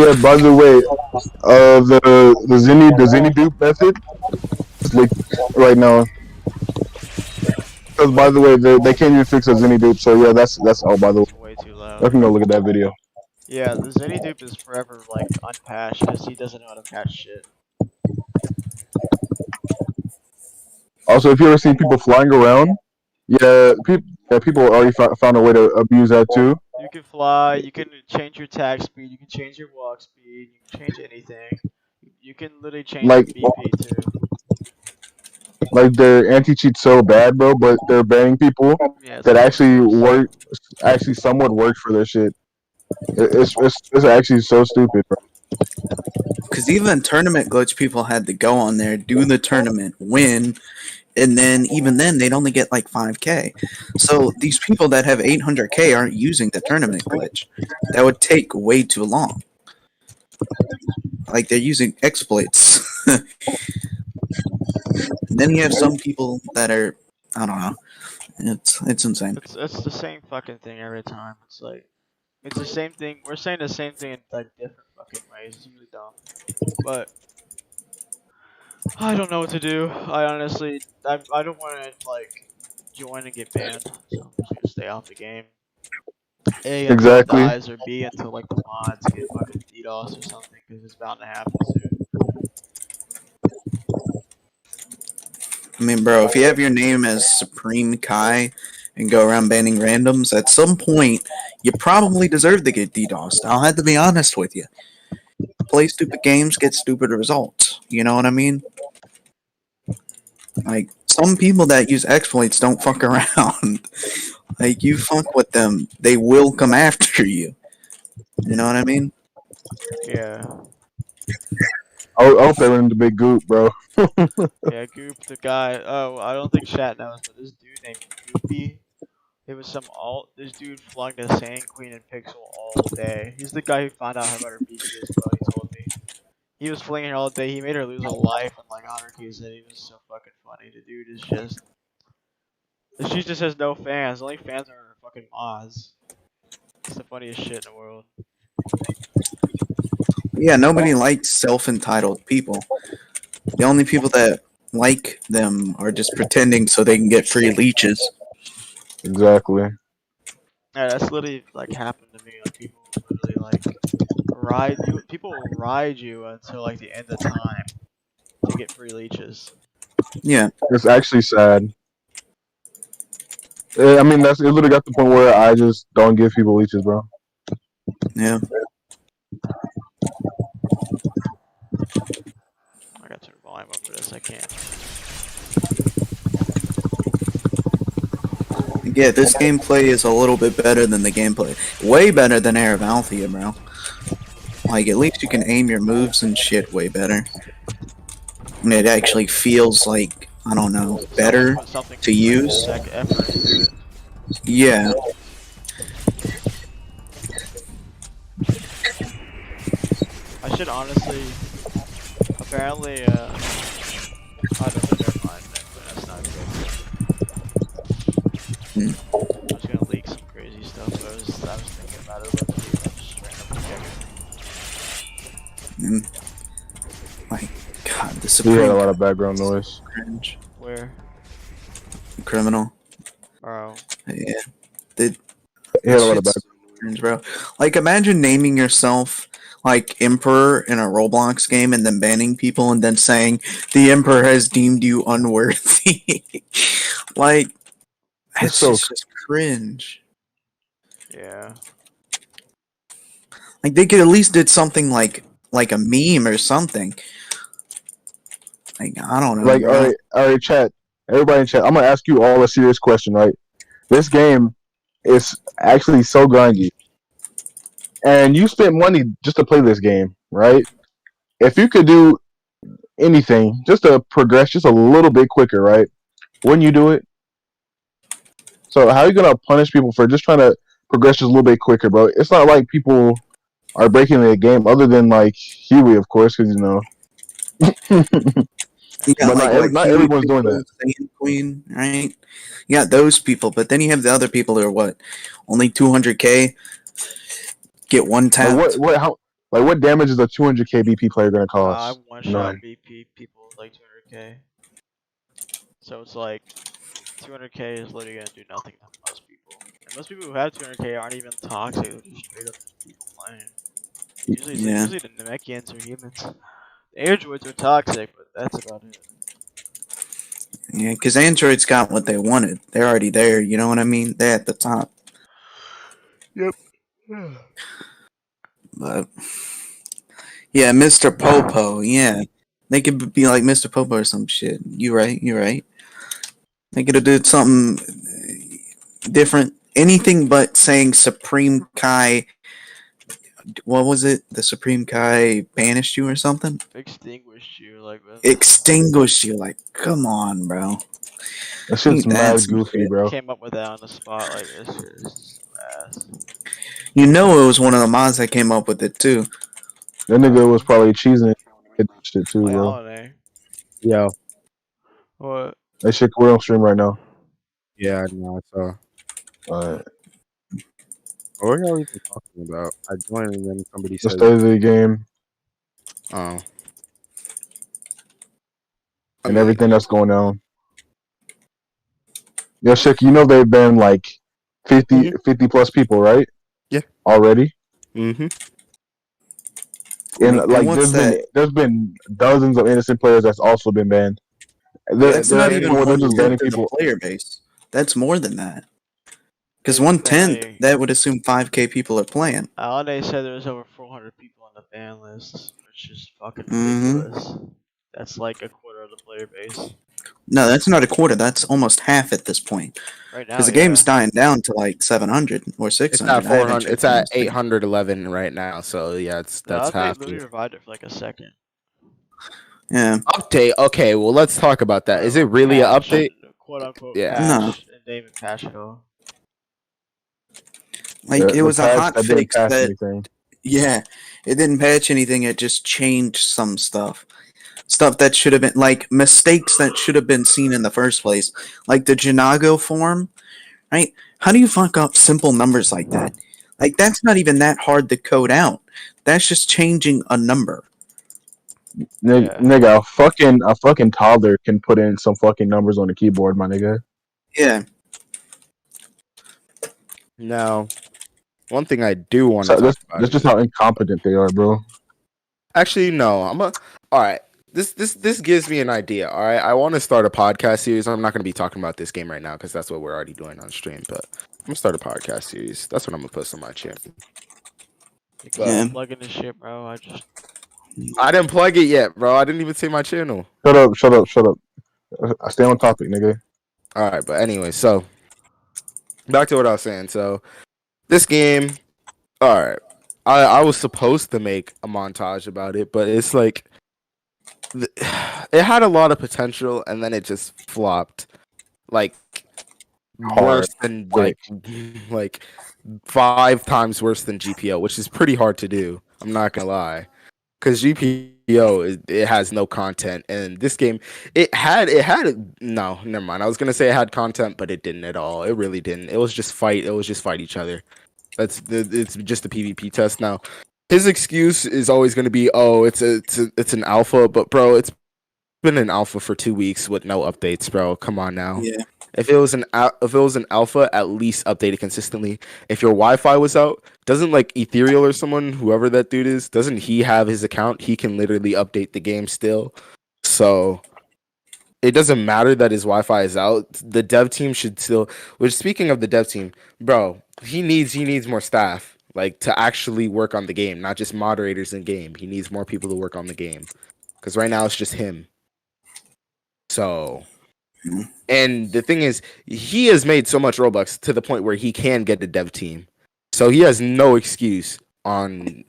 Yeah. By the way, the Zenny dupe method is leaked right now. Because by What? the way, they can't even fix a Zenny dupe. So yeah, that's all. By the way, It's way too I loud. can go look at that video. Yeah, the Zenny dupe is forever like unpatched because he doesn't know how to patch shit. Also, if you ever seen people flying around, people already found a way to abuse that too. You can fly, you can change your attack speed, you can change your walk speed, you can change anything. You can literally change your Like BP too. their anti cheat so bad, bro, but they're banning people Yeah, it's that like the worst. actually somewhat work for their shit. It's actually so stupid, bro. Because even tournament glitch people had to go on there, do the tournament, win, and then even then they'd only get like 5k. So these people that have 800k aren't using the tournament glitch. That would take way too long. Like they're using exploits. And then you have some people that are, I don't know. It's insane. It's the same fucking thing every time. It's like it's the same thing. We're saying the same thing in like different fucking ways. It's really dumb. But I don't know what to do. I honestly I don't want to like join and get banned. So I'm just gonna stay off the game. A until it Exactly. dies, or B until like the mods get fucking DDoS or something, because it's bound to happen soon. I mean, bro, if you have your name as Supreme Kai and go around banning randoms, at some point you probably deserve to get DDoSed. I'll have to be honest with you. Play stupid games, get stupid results. You know what I mean? Like, some people that use exploits don't fuck around. Like, you fuck with them, they will come after you. You know what I mean? Yeah. I hope they run into big goop, bro. Yeah, Goop, the guy. Oh, I don't think chat knows, but this dude named Goopy. It was some alt. This dude flung the Saiyan Queen and Pixel all day. He's the guy who found out how about her BP is, bro. He told me. He was flinging her all day. He made her lose a life and like 100 keys. And he was so fucking funny. The dude is just. She just has no fans. The only fans are her fucking mods. It's the funniest shit in the world. Yeah, nobody likes self-entitled people. The only people that like them are just pretending so they can get free leeches. Exactly. Yeah, that's literally like happened to me. Like people literally like ride you. People will ride you until like the end of time to get free leeches. Yeah. It's actually sad. I mean, it literally got to the point where I just don't give people leeches, bro. Yeah. I got to turn volume up for this. I can't. Yeah, this gameplay is a little bit better than the gameplay. Way better than Air of Althea, bro. Like, at least you can aim your moves and shit way better. And it actually feels like, I don't know, better Something to use. effort into it. Yeah. I should honestly. Apparently, I don't know. Never mind. That's not good. I'm just gonna leak some crazy stuff. But I was thinking about it. Just randomly checking. My God, the We Supreme had a lot of background noise. cringe. Where? Criminal. Bro. Yeah. He had a lot of Shit's background. cringe, bro. Like, imagine naming yourself like Emperor in a Roblox game and then banning people and then saying the Emperor has deemed you unworthy. Like, that's so just cringe. Yeah. Like, they could at least did something like a meme or something. Like, I don't know. Like, bro. all right, chat. Everybody in chat, I'm gonna ask you all a serious question, right? This game is actually so grindy, and you spent money just to play this game, right? If you could do anything just to progress just a little bit quicker, right? Wouldn't you do it? So how are you gonna punish people for just trying to progress just a little bit quicker, bro? It's not like people are breaking the game, other than like Huey, of course, because you know. Yeah, But like not Huey everyone's doing that. Saiyan Queen, right? You got those people, but then you have the other people who are what? Only 200k, get one Like tapped. what? How? Like, what damage is a 200k BP player gonna I cost? one shot None. BP people with like 200k. So it's like 200k is literally gonna do nothing to most people. And most people who have 200k aren't even toxic. They're just straight up just people playing. Yeah. Usually the Namekians are humans. The androids are toxic, but that's about it. Yeah, because androids got what they wanted. They're already there. You know what I mean? They're at the top. Yep. But yeah, Mr. Popo. Yeah, they could be like Mr. Popo or some shit. You right. You right. They could have did something different. Anything but saying Supreme Kai. What was it? The Supreme Kai banished you or something? Extinguished you like this. Extinguished you. Like, come on, bro. That shit's Ain't that mad some goofy, shit? bro. Came up with that on the spot. Like this shit is so ass. You know it was one of the mods that came up with it too. That nigga was probably cheesing that shit too, Like bro. holiday. Yo, What? That shit we're on stream right now. yeah, no, so Alright. what are y'all even talking about? I joined and then somebody The said, state of the game "Oh, I and mean, everything that's going on. Yo, Shik, you know they've been like 50 plus people, right? Yeah. Already. mm-hmm, And like what's that? there's been dozens of innocent players that's also been banned. That's not even They're just 1/10 banning of the people. player base. That's more than that. Because They 1/10, say- that would assume 5k people are playing. Holiday said there was over 400 people on the ban list, which is fucking Mhm. ridiculous. That's like a quarter of the player base. No, that's not a quarter. That's almost half at this point. Right now, Because the yeah. game's dying down to like 700 or 600. it's at I haven't 400. checked It's at anything. 811 right now. So yeah, that's The update half. literally revived it for like a second. Yeah. Update. Okay, well let's talk about that. Is it really an Patch, update? quote unquote Yeah. No. patch, and they even patch it all. Like, it The was a patch hot that didn't fix pass that, anything. yeah, it didn't patch anything. It just changed some stuff. Stuff that should have been, like, mistakes that should have been seen in the first place. Like the Janago form, right? How do you fuck up simple numbers like that? Like, that's not even that hard to code out. That's just changing a number. Yeah. Nigga, a fucking toddler can put in some fucking numbers on the keyboard, my nigga. Yeah. Now, one thing I do want So to talk about. that's just how incompetent they are, bro. Actually, no. All right. This gives me an idea. All right, I want to start a podcast series. I'm not going to be talking about this game right now because that's what we're already doing on stream. But I'm gonna start a podcast series. That's what I'm gonna post on my channel. You But Yeah. plug in this shit, bro. I didn't plug it yet, bro. I didn't even say my channel. Shut up. I stay on topic, nigga. All right, but anyway, so back to what I was saying. So this game, all right. I was supposed to make a montage about it, but it's like it had a lot of potential, and then it just flopped. Like worse than like 5 times worse than GPO, which is pretty hard to do. I'm not gonna lie, because GPO it has no content, and this game it had no, never mind. I was gonna say it had content, but it didn't at all. It really didn't. It was just fight. It was just fight each other. It's just a PvP test now. His excuse is always going to be, "Oh, it's an alpha," but bro, it's been an alpha for 2 weeks with no updates, bro. Come on now. Yeah. If it was an alpha, at least update it consistently. If your Wi-Fi was out, doesn't like Ethereal or someone, whoever that dude is, doesn't he have his account? He can literally update the game still. So it doesn't matter that his Wi-Fi is out. The dev team should still. Which, speaking of the dev team, bro, he needs more staff, like to actually work on the game, not just moderators in game. He needs more people to work on the game, because right now it's just him. So, and the thing is, he has made so much Robux to the point where he can get a dev team. So he has no excuse on,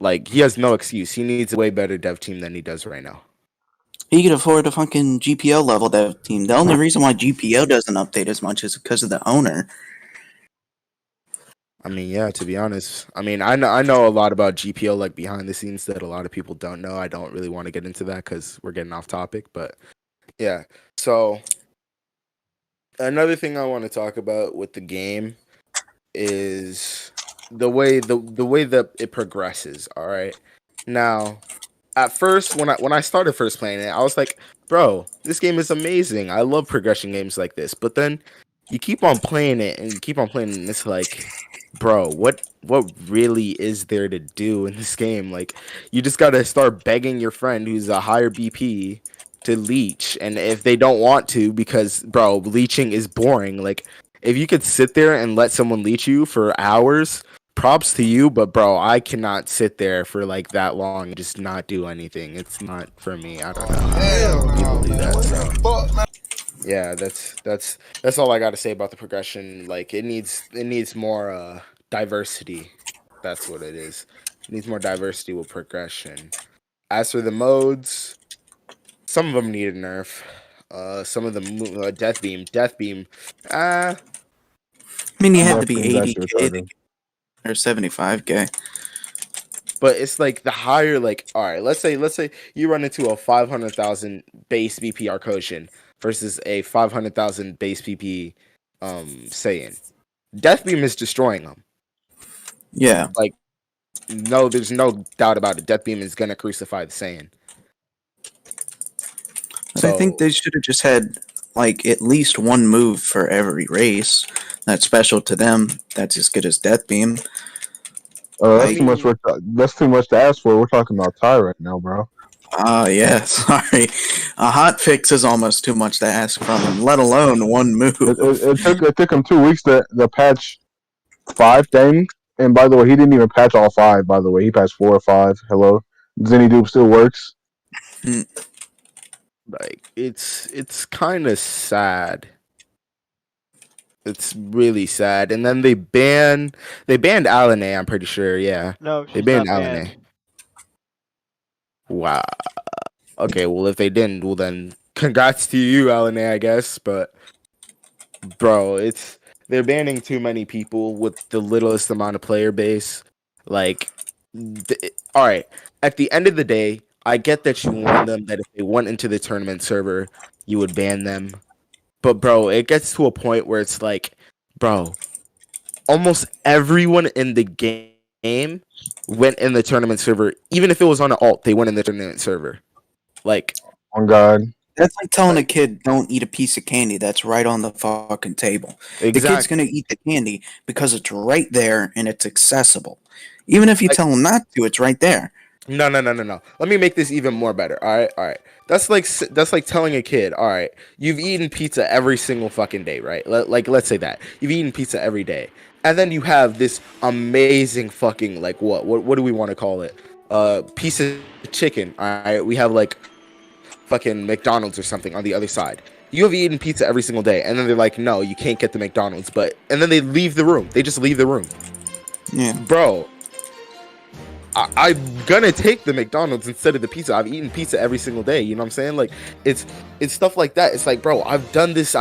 like, he has no excuse. He needs a way better dev team than he does right now. He could afford a fucking GPO level dev team. The only reason why GPO doesn't update as much is because of the owner. I mean, yeah, to be honest. I mean, I know a lot about GPO, like, behind the scenes that a lot of people don't know. I don't really want to get into that because we're getting off topic. But, yeah. So, another thing I want to talk about with the game is the way that it progresses. All right, now at first when I started first playing it, I was like, bro, this game is amazing. I love progression games like this. But then you keep on playing it and you keep on playing it, and it's like, bro, what really is there to do in this game? Like, you just gotta start begging your friend who's a higher BP to leech, and if they don't want to, because bro, leeching is boring. Like, if you could sit there and let someone leech you for hours, props to you, but bro, I cannot sit there for like that long and just not do anything. It's not for me. I don't know how people do that. So yeah, that's all I got to say about the progression. Like, it needs more diversity. That's what it is. It needs more diversity with progression. As for the modes, some of them need a nerf. Some of them death beam. I mean, you had to be Definitely that's 80K or 75K. But it's like the higher, like, all right, let's say you run into a 500,000 base BP Arcosian versus a 500,000 base BP Saiyan. Death beam is destroying them. Yeah. Like, no, there's no doubt about it. Death beam is gonna crucify the Saiyan. But I think they should have just had like at least one move for every race that's special to them. That's as good as Death Beam. That's too much. That's too much to ask for. We're talking about Ty right now, bro. Yeah, sorry. A hot fix is almost too much to ask from him, let alone one move. It took him 2 weeks to patch 5 things. And by the way, he didn't even patch all 5. By the way, he patched 4 or 5. Hello, Zenny Dupe still works. Like, it's kind of sad. It's really sad. And then they banned Alane, I'm pretty sure. Yeah. No, they banned Alane. Wow. Okay, well, if they didn't, well then congrats to you, Alane, I guess. But bro, they're banning too many people with the littlest amount of player base. Like, all right. At the end of the day, I get that you warn them that if they went into the tournament server, you would ban them. But bro, it gets to a point where it's like, bro, almost everyone in the game went in the tournament server. Even if it was on an alt, they went in the tournament server. Like, oh God. That's like telling a kid, don't eat a piece of candy that's right on the fucking table. exactly. The kid's going to eat the candy because it's right there and it's accessible. Even if you tell him not to, it's right there. No. Let me make this even more better. All right. That's like telling a kid, all right, you've eaten pizza every single fucking day, right? Let's say that you've eaten pizza every day, and then you have this amazing fucking, like, what do we want to call it? Piece of chicken. All right, we have like fucking McDonald's or something on the other side. You have eaten pizza every single day, and then they're like, no, you can't get the McDonald's, and then they leave the room. They just leave the room. Yeah, bro. I'm gonna take the McDonald's instead of the pizza. I've eaten pizza every single day. You know what I'm saying? Like, it's stuff like that. It's like, bro, I've done this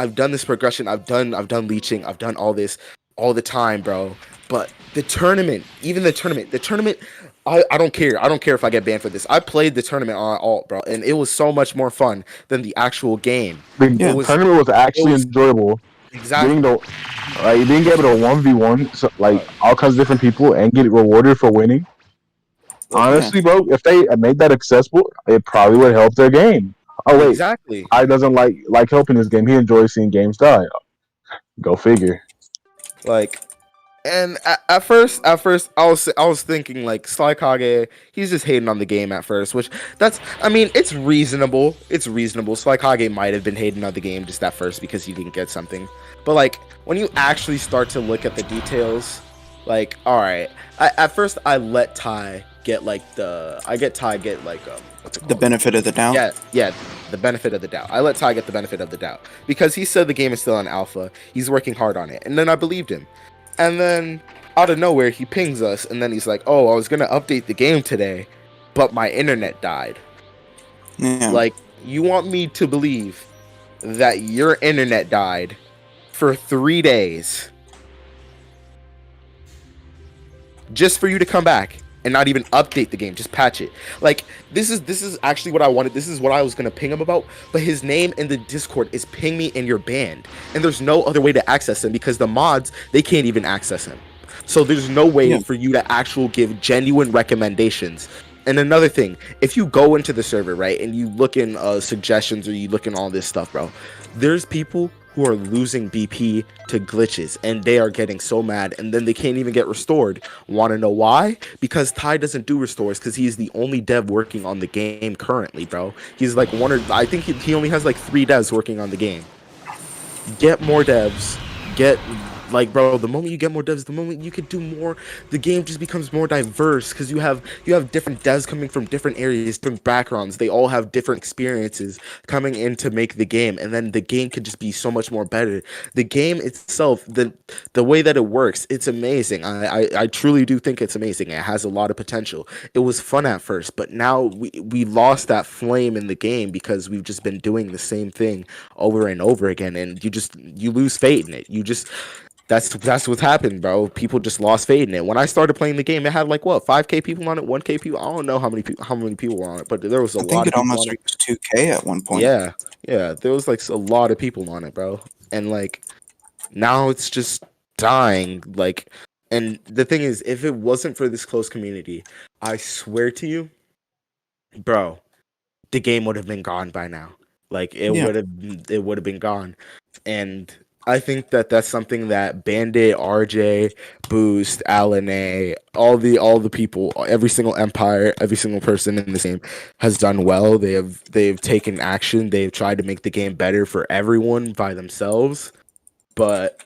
progression. I've done leeching. I've done all this all the time, bro. But the tournament, I don't care. I don't care if I get banned for this. I played the tournament on alt, bro, and it was so much more fun than the actual game. The tournament was actually enjoyable. Exactly. You didn't get able to 1v1 so, like all kinds of different people and get rewarded for winning. Honestly, bro, if they made that accessible, it probably would help their game. Oh wait, exactly. I doesn't like helping his game. He enjoys seeing games die. Go figure. Like, and at first, I was thinking like Sly Kage, he's just hating on the game at first, which it's reasonable. It's reasonable. Sly Kage might have been hating on the game just at first because he didn't get something. But like, when you actually start to look at the details, like, all right, at first I let Ty get like the benefit of the doubt. Yeah, the benefit of the doubt. I let Ty get the benefit of the doubt because he said the game is still on alpha. He's working hard on it, and then I believed him. And then out of nowhere, he pings us, and then he's like, "Oh, I was gonna update the game today, but my internet died." Yeah. Like, you want me to believe that your internet died for 3 days just for you to come back and not even update the game, just patch it? Like, this is actually what I wanted. This is what I was gonna ping him about, but his name in the Discord is ping me in your band, and there's no other way to access him because the mods, they can't even access him. So there's no way Yeah. for you to actually give genuine recommendations. And another thing, if you go into the server, right, and you look in suggestions or you look in all this stuff, bro, there's people who are losing BP to glitches and they are getting so mad and then they can't even get restored. Want to know why? Because Ty doesn't do restores because he's the only dev working on the game currently, bro. He's like I think he only has like 3 devs working on the game. Get more devs. Bro, the moment you get more devs, the moment you could do more, the game just becomes more diverse because you have different devs coming from different areas, different backgrounds. They all have different experiences coming in to make the game, and then the game could just be so much more better. The game itself, the way that it works, it's amazing. I truly do think it's amazing. It has a lot of potential. It was fun at first, but now we lost that flame in the game because we've just been doing the same thing over and over again, and you lose faith in it. That's what's happened, bro. People just lost faith in it. When I started playing the game, it had like what 5K people on it, 1K people. I don't know how many people were on it, but there was a I lot think of it people almost on it. reached 2K at one point. Yeah, there was like a lot of people on it, bro. And like now it's just dying. Like, and the thing is, if it wasn't for this close community, I swear to you, bro, the game would have been gone by now. Like it Yeah. would have been gone. And I think that's something that Bandit, RJ, Boost, Alan A, all the people, every single empire, every single person in this game has done well. They've taken action. They've tried to make the game better for everyone by themselves, but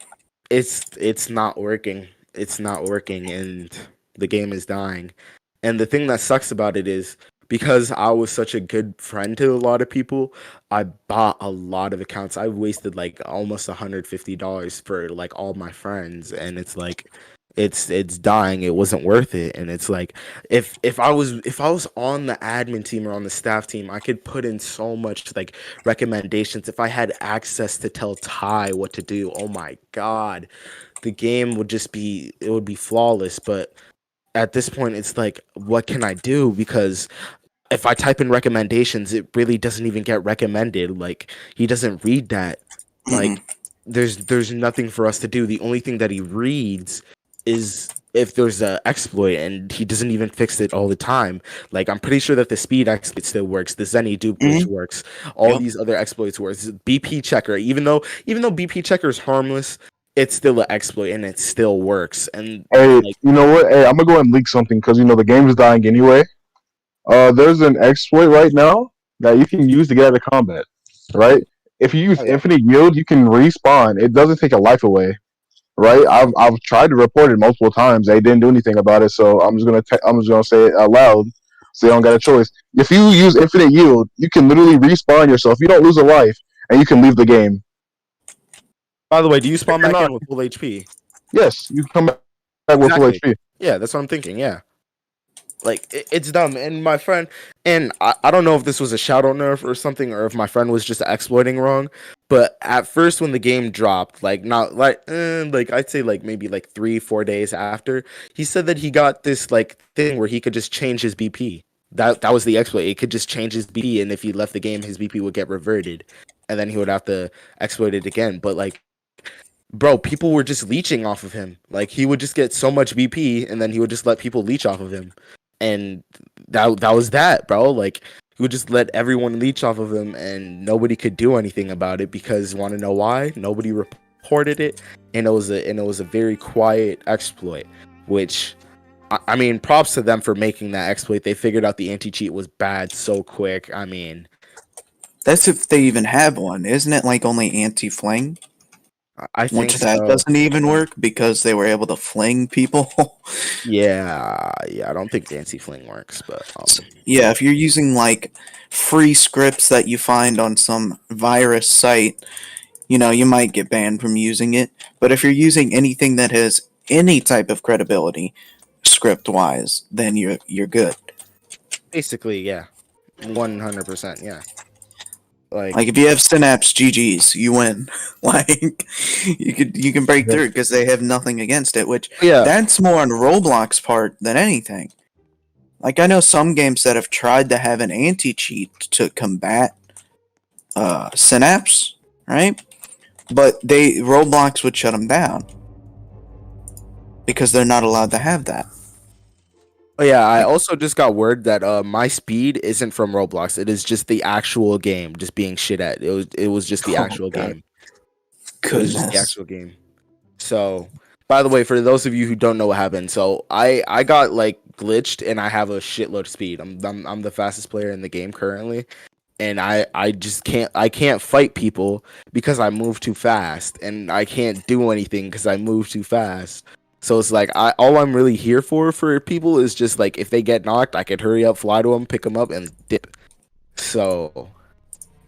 it's not working. It's not working, and the game is dying. And the thing that sucks about it is because I was such a good friend to a lot of people, I bought a lot of accounts. I wasted like almost $150 for like all my friends, and it's like it's dying. It wasn't worth it. And it's like if I was on the admin team or on the staff team, I could put in so much like recommendations. If I had access to tell Ty what to do, oh my god, the game would be flawless. But at this point it's like, what can I do? Because if I type in recommendations, it really doesn't even get recommended. Like he doesn't read that. Like there's nothing for us to do. The only thing that he reads is if there's a exploit, and he doesn't even fix it all the time. Like I'm pretty sure that the speed exploit still works, the Zenny dupe glitch works, all these other exploits works. BP checker, even though BP checker is harmless, it's still an exploit and it still works. And Hey, like, you know what? Hey, I'm gonna go and leak something because the game is dying anyway. There's an exploit right now that you can use to get out of combat. Right? If you use oh, yeah. infinite yield, you can respawn. It doesn't take a life away. Right? I've tried to report it multiple times. They didn't do anything about it. So I'm just gonna say it out loud, so you don't got a choice. If you use infinite yield, you can literally respawn yourself. You don't lose a life, and you can leave the game. By the way, do you spawn You're back not- in with full HP? Yes, you can come back with full Exactly. HP. Yeah, that's what I'm thinking. Yeah. Like it's dumb. And my friend, and I don't know if this was a shadow nerf or something, or if my friend was just exploiting wrong. But at first, when the game dropped, like not like I'd say like maybe like 3-4 days after, he said that he got this like thing where he could just change his BP. That was the exploit. It could just change his BP, and if he left the game, his BP would get reverted, and then he would have to exploit it again. But like, bro, people were just leeching off of him. Like he would just get so much BP, and then he would just let people leech off of him, and that was that, bro. Like he would just let everyone leech off of him, and nobody could do anything about it because want to know why? Nobody reported it, and it was a very quiet exploit. Which, I mean, props to them for making that exploit. They figured out the anti cheat was bad so quick. I mean, That's if they even have one, isn't it? Like only anti-fling, I think which that so. doesn't even work because they were able to fling people. Yeah. I don't think Dancy Fling works, but Yeah, if you're using like free scripts that you find on some virus site, you might get banned from using it. But if you're using anything that has any type of credibility, script-wise, then you're good. basically, yeah, 100%, yeah. Like if you have Synapse GGs, you win. Like you can break through because they have nothing against it, which Yeah. that's more on Roblox part than anything. Like I know some games that have tried to have an anti-cheat to combat Synapse, right? But Roblox would shut them down because they're not allowed to have that. Oh yeah, I also just got word that my speed isn't from Roblox. It is just the actual game just being shit at. It was just the Oh, actual God. game. It was just the Goodness. actual game. So, by the way, for those of you who don't know what happened, so I got like glitched and I have a shitload of speed. I'm the fastest player in the game currently, and I just can't fight people because I move too fast, and I can't do anything because I move too fast. So it's like all I'm really here for people is just like if they get knocked, I could hurry up, fly to them, pick them up, and dip. So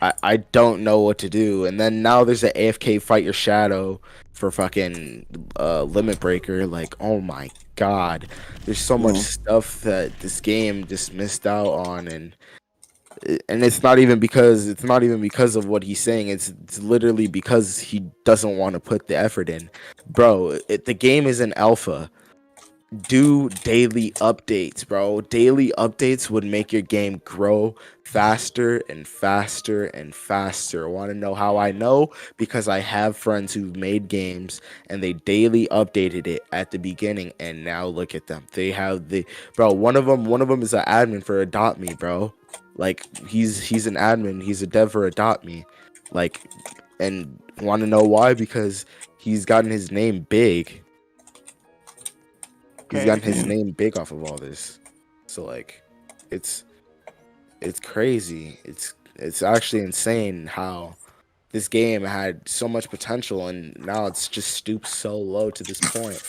I don't know what to do. And then now there's an AFK fight your shadow for fucking limit breaker. Like, oh my god, there's so much Yeah. stuff that this game just missed out on, and it's not even because of what he's saying. It's literally because he doesn't want to put the effort in, bro. The game is an alpha. Do daily updates, bro. Daily updates would make your game grow faster and faster and faster. Want to know how I know? Because I have friends who've made games and they daily updated it at the beginning, and now look at them. They have the bro. One of them is an admin for Adopt Me, bro. Like he's an admin. He's a dev for Adopt Me. Like, and want to know why? Because he's gotten his name big. He's gotten his name big off of all this. So like it's crazy. It's actually insane how this game had so much potential and now it's just stooped so low to this point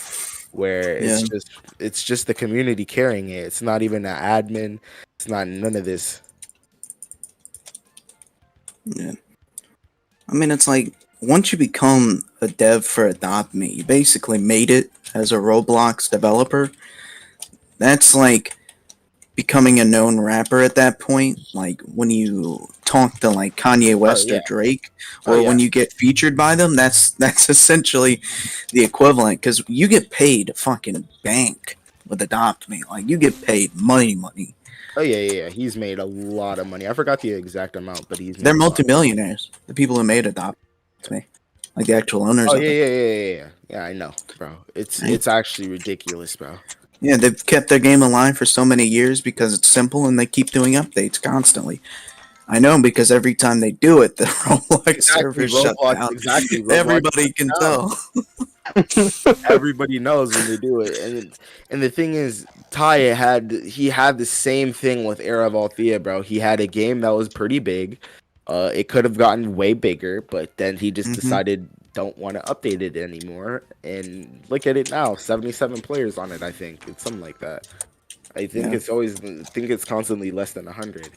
where it's just the community carrying it. It's not even an admin. It's not none of this. Yeah. I mean, it's like once you become a dev for Adopt Me, you basically made it as a Roblox developer. That's like becoming a known rapper at that point. Like when you talk to like Kanye West yeah. or Drake, or when you get featured by them, that's essentially the equivalent because you get paid fucking bank with Adopt Me. Like you get paid money. Oh yeah. He's made a lot of money. I forgot the exact amount, but They're multimillionaires. The people who made Adopt Me, like the actual owners. Oh of it. yeah. Yeah, I know, bro. It's actually ridiculous, bro. Yeah, they've kept their game alive for so many years because it's simple and they keep doing updates constantly. I know because every time they do it, the Roblox server shut down. Exactly. Everybody can tell. Everybody knows when they do it, and the thing is, Ty had the same thing with Era of Althea, bro. He had a game that was pretty big. It could have gotten way bigger, but then he just decided don't want to update it anymore. And look at it now, 77 players on it. I think it's something like that. I think it's constantly less than 100.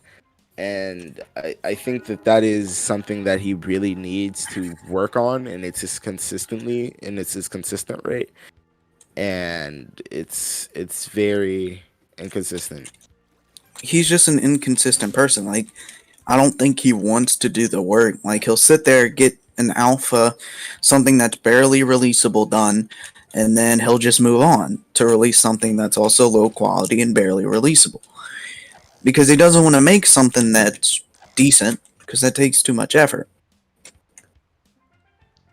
And I think that is something that he really needs to work on, and it's his consistent rate, and it's very inconsistent. He's just an inconsistent person. Like, I don't think he wants to do the work. Like, he'll sit there, get an alpha, something that's barely releasable done, and then he'll just move on to release something that's also low quality and barely releasable. Because he doesn't want to make something that's decent, because that takes too much effort.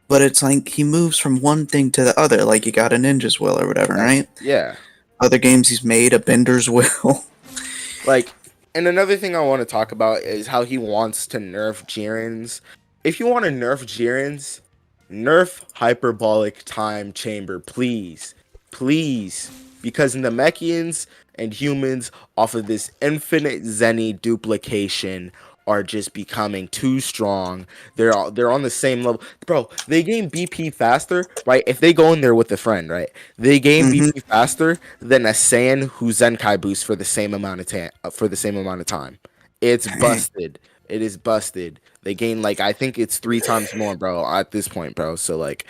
But it's like he moves from one thing to the other, like you got a ninja's will or whatever, right? Yeah. Other games he's made, a bender's will. Like, and another thing I want to talk about is how he wants to nerf Jiren's. If you want to nerf Jiren's, nerf hyperbolic time chamber, please. Because Namekians and humans off of this infinite Zenny duplication are just becoming too strong. They're on the same level, bro. They gain BP faster, right? If they go in there with a friend, right? They gain BP faster than a Saiyan who Zenkai boosts for the same amount of time. It's busted. It is busted. They gain like I think it's 3 times more, bro, at this point, bro. So like,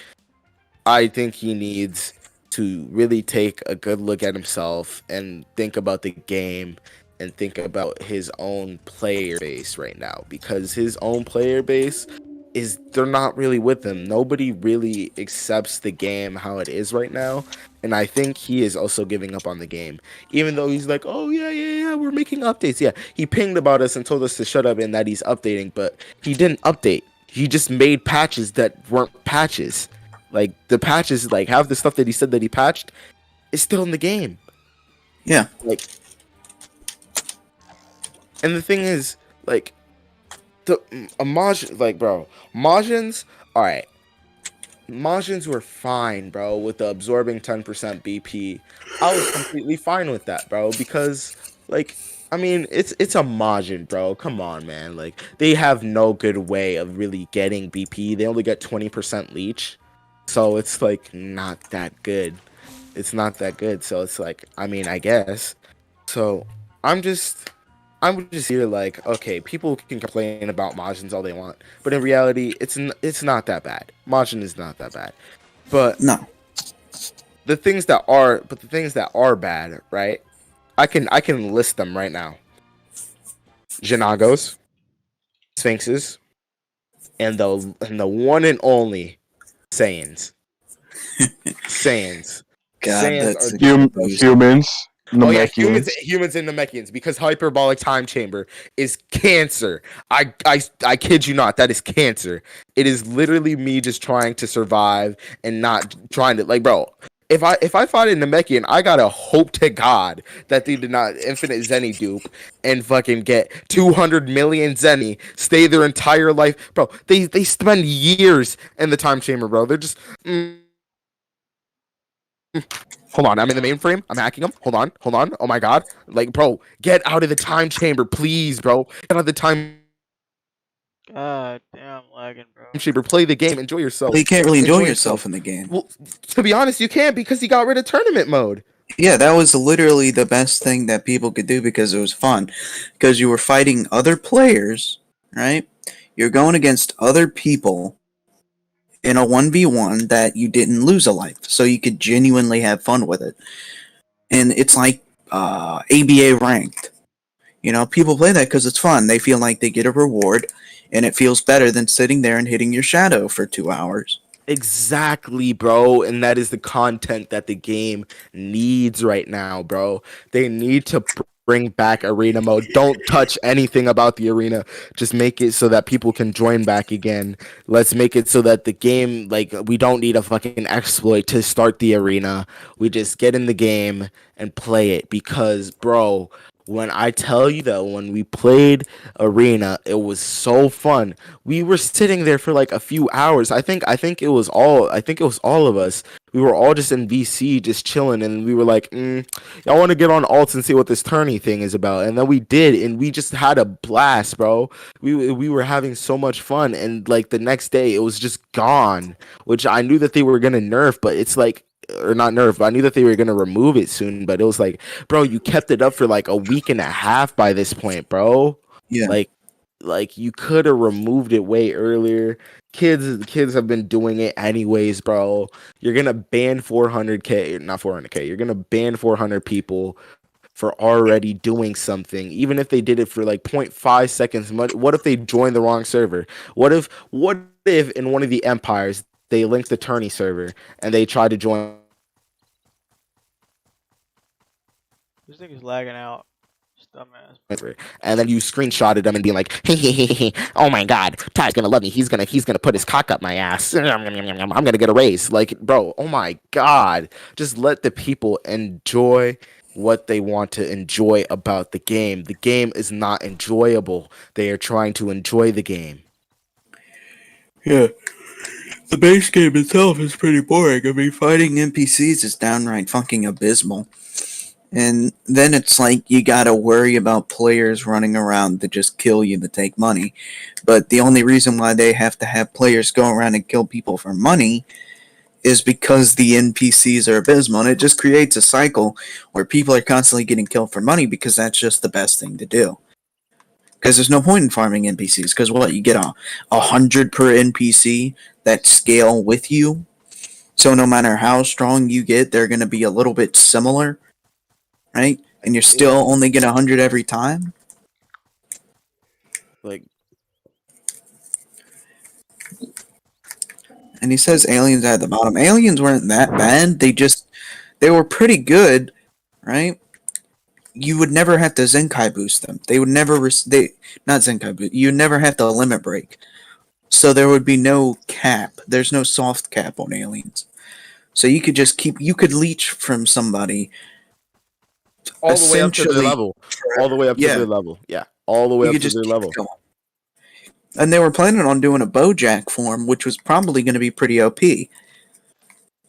I think he needs to really take a good look at himself and think about the game and think about his own player base right now, because his own player base they're not really with him. Nobody really accepts the game how it is right now, and I think he is also giving up on the game, even though he's like, oh yeah, we're making updates. Yeah, he pinged about us and told us to shut up and that he's updating, but he didn't update. He just made patches that weren't patches. Like the patches, like half the stuff that he said that he patched, is still in the game. Yeah. Like, and the thing is, like, the Majin, like, bro, Majins, all right. Majins were fine, bro, with the absorbing 10% BP. I was completely fine with that, bro, because like I mean, it's a Majin, bro. Come on, man. Like they have no good way of really getting BP. They only get 20% leech. So it's like not that good. It's not that good. So it's like, I mean, I guess. So I'm just I'm just here like, okay, people can complain about Majins all they want, but in reality, it's not that bad. Majin is not that bad. But No. the things that are bad, right? I can list them right now. Janagos, Sphinxes, and the one and only Saiyans. Saiyans. God, Saiyans that's are a good boost. Humans, Oh yeah, Namekians. humans and Namekians, because hyperbolic time chamber is cancer. I kid you not, that is cancer. It is literally me just trying to survive and not trying to like, bro. If I fight a Namekian, I gotta hope to God that they did not infinite Zenny dupe and fucking get 200 million Zenny, stay their entire life, bro. They spend years in the time chamber, bro. They're just. Hold on, I'm in the mainframe. I'm hacking them. Hold on. Oh my god. Like, bro, get out of the time chamber, please, bro. Get out of the time God damn, lagging, bro. chamber. Play the game. Enjoy yourself. Well, you can't really enjoy yourself in the game. Well, to be honest, you can't because he got rid of tournament mode. Yeah, that was literally the best thing that people could do because it was fun. Because you were fighting other players, right? You're going against other people in a 1v1 that you didn't lose a life. So you could genuinely have fun with it. And it's like ABA ranked. You know, people play that because it's fun. They feel like they get a reward, and it feels better than sitting there and hitting your shadow for 2 hours. Exactly, bro. And that is the content that the game needs right now, bro. They need to bring back arena mode. Don't touch anything about the arena. Just make it so that people can join back again. Let's make it so that the game, like, we don't need a fucking exploit to start the arena. We just get in the game and play it because, bro, when I tell you that when we played Arena, it was so fun. We were sitting there for like a few hours. I think it was all of us. We were all just in VC, just chilling, and we were like, y'all want to get on alts and see what this tourney thing is about? And then we did, and we just had a blast, bro. We were having so much fun, and like the next day, it was just gone. Which I knew that they were gonna nerf, but it's like, or not nerf, but I knew that they were gonna remove it soon. But it was like, bro, you kept it up for like a week and a half by this point, bro. Yeah. Like you could have removed it way earlier. Kids have been doing it anyways, bro. You're gonna ban 400k, not 400k. You're gonna ban 400 people for already doing something, even if they did it for like 0.5 seconds. What if they joined the wrong server? What if in one of the empires they linked the tourney server and they tried to join? This thing is lagging out. Dumbass. And then you screenshotted them and being like, hey, oh my god, Ty's gonna love me. He's gonna put his cock up my ass. I'm gonna get a raise. Like, bro, oh my god. Just let the people enjoy what they want to enjoy about the game. The game is not enjoyable. They are trying to enjoy the game. Yeah. The base game itself is pretty boring. I mean, fighting NPCs is downright fucking abysmal. And then it's like you gotta worry about players running around to just kill you to take money. But the only reason why they have to have players go around and kill people for money is because the NPCs are abysmal. And it just creates a cycle where people are constantly getting killed for money because that's just the best thing to do. Because there's no point in farming NPCs. Because what, you get 100 per NPC that scale with you. So no matter how strong you get, they're going to be a little bit similar. Right? And you're still only get 100 every time? Like, and he says aliens at the bottom. Aliens weren't that bad. They were pretty good, right? You would never have to Zenkai boost them. They would never, not Zenkai boost, you'd never have to limit break. So there would be no cap. There's no soft cap on aliens. So you could leech from somebody all the way up to their essentially. level. All the way up to Yeah. their level. Yeah. All the way You up could to just their keep level. going. And they were planning on doing a Bojack form, which was probably going to be pretty OP.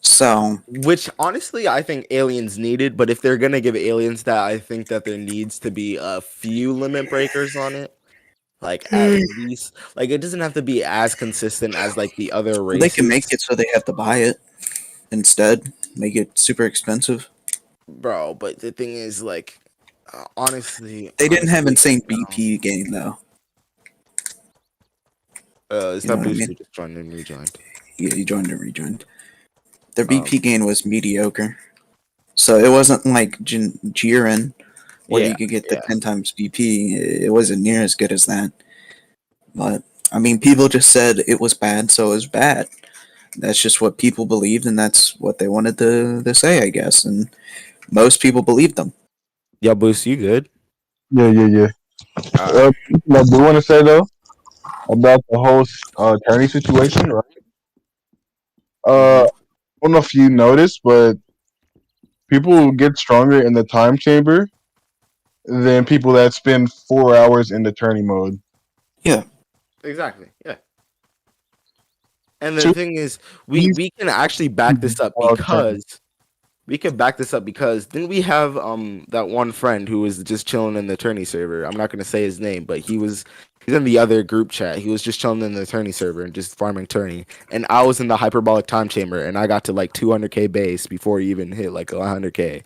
So Which honestly I think aliens needed, but if they're gonna give aliens that, I think that there needs to be a few limit breakers on it. Like at least, like it doesn't have to be as consistent as like the other they can make races, it so they have to buy it instead. Make it super expensive. bro. But the thing is, like, They didn't have insane no. BP gain though. Is You know that what I booster mean? just joined and rejoined? Yeah, you joined and rejoined. Their Um, BP gain was mediocre. So it wasn't like Jiren, where yeah, you could get the yeah. 10 times BP. It wasn't near as good as that. But, I mean, people just said it was bad, so it was bad. That's just what people believed, and that's what they wanted to say, I guess. And most people believed them. Yo, Boost, you good? Yeah. Uh, I do want to say though about the whole attorney situation, right? mhm. I don't know if you noticed, but people get stronger in the time chamber than people that spend 4 hours in the tourney mode. Yeah. Exactly. Yeah. And the Two thing is, we can actually back this up because didn't we have that one friend who was just chilling in the attorney server? I'm not gonna say his name, but he's in the other group chat. He was just chilling in the attorney server and just farming attorney. And I was in the hyperbolic time chamber and I got to like 200k base before he even hit like 100k.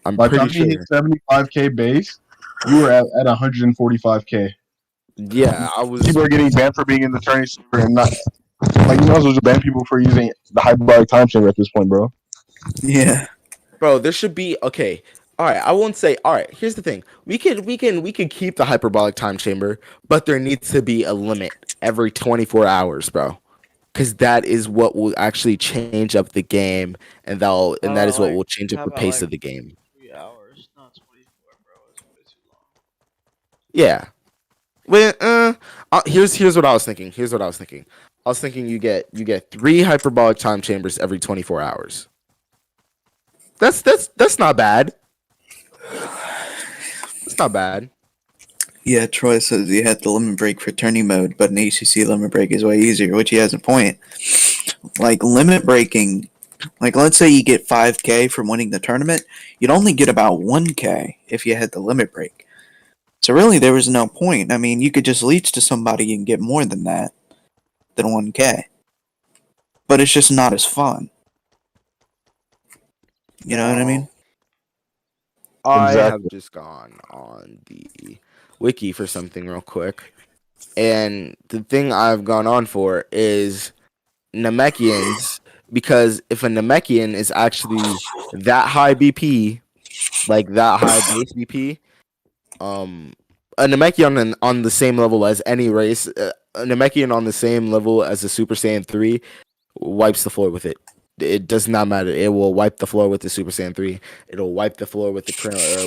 I'm By the pretty time you sure. hit 75k base, you were at 145k. Yeah, I was. People are getting banned for being in the tourney server and not like you might as well just ban people for using the hyperbolic time chamber at this point, bro. Yeah. Bro, there should be okay. All right, I won't say. All right, here's the thing. We could keep the hyperbolic time chamber, but there needs to be a limit every 24 hours, bro. Because that is what will actually change up the game, and that is what will change up How the about pace like of the game. 3 hours, not 24, bro. It's way too long. Yeah. Well, here's what I was thinking. Here's what I was thinking. I was thinking you get 3 hyperbolic time chambers every 24 hours. That's not bad. It's not bad. Yeah, Troy says he had the limit break for tourney mode, but an ACC limit break is way easier, which he has a point. Like, limit breaking, like, let's say you get 5k from winning the tournament, you'd only get about 1k if you had the limit break. So, really, there was no point. I mean, you could just leech to somebody and get more than that, than 1k. But it's just not as fun. You know what I mean? I have Exactly. just gone on the wiki for something real quick. And the thing I've gone on for is Namekians, because if a Namekian is actually that high BP, like that high base BP, a Namekian on the same level as any race, a Namekian on the same level as a Super Saiyan 3 wipes the floor with it. It does not matter. It will wipe the floor with the Super Saiyan 3. It'll wipe the floor with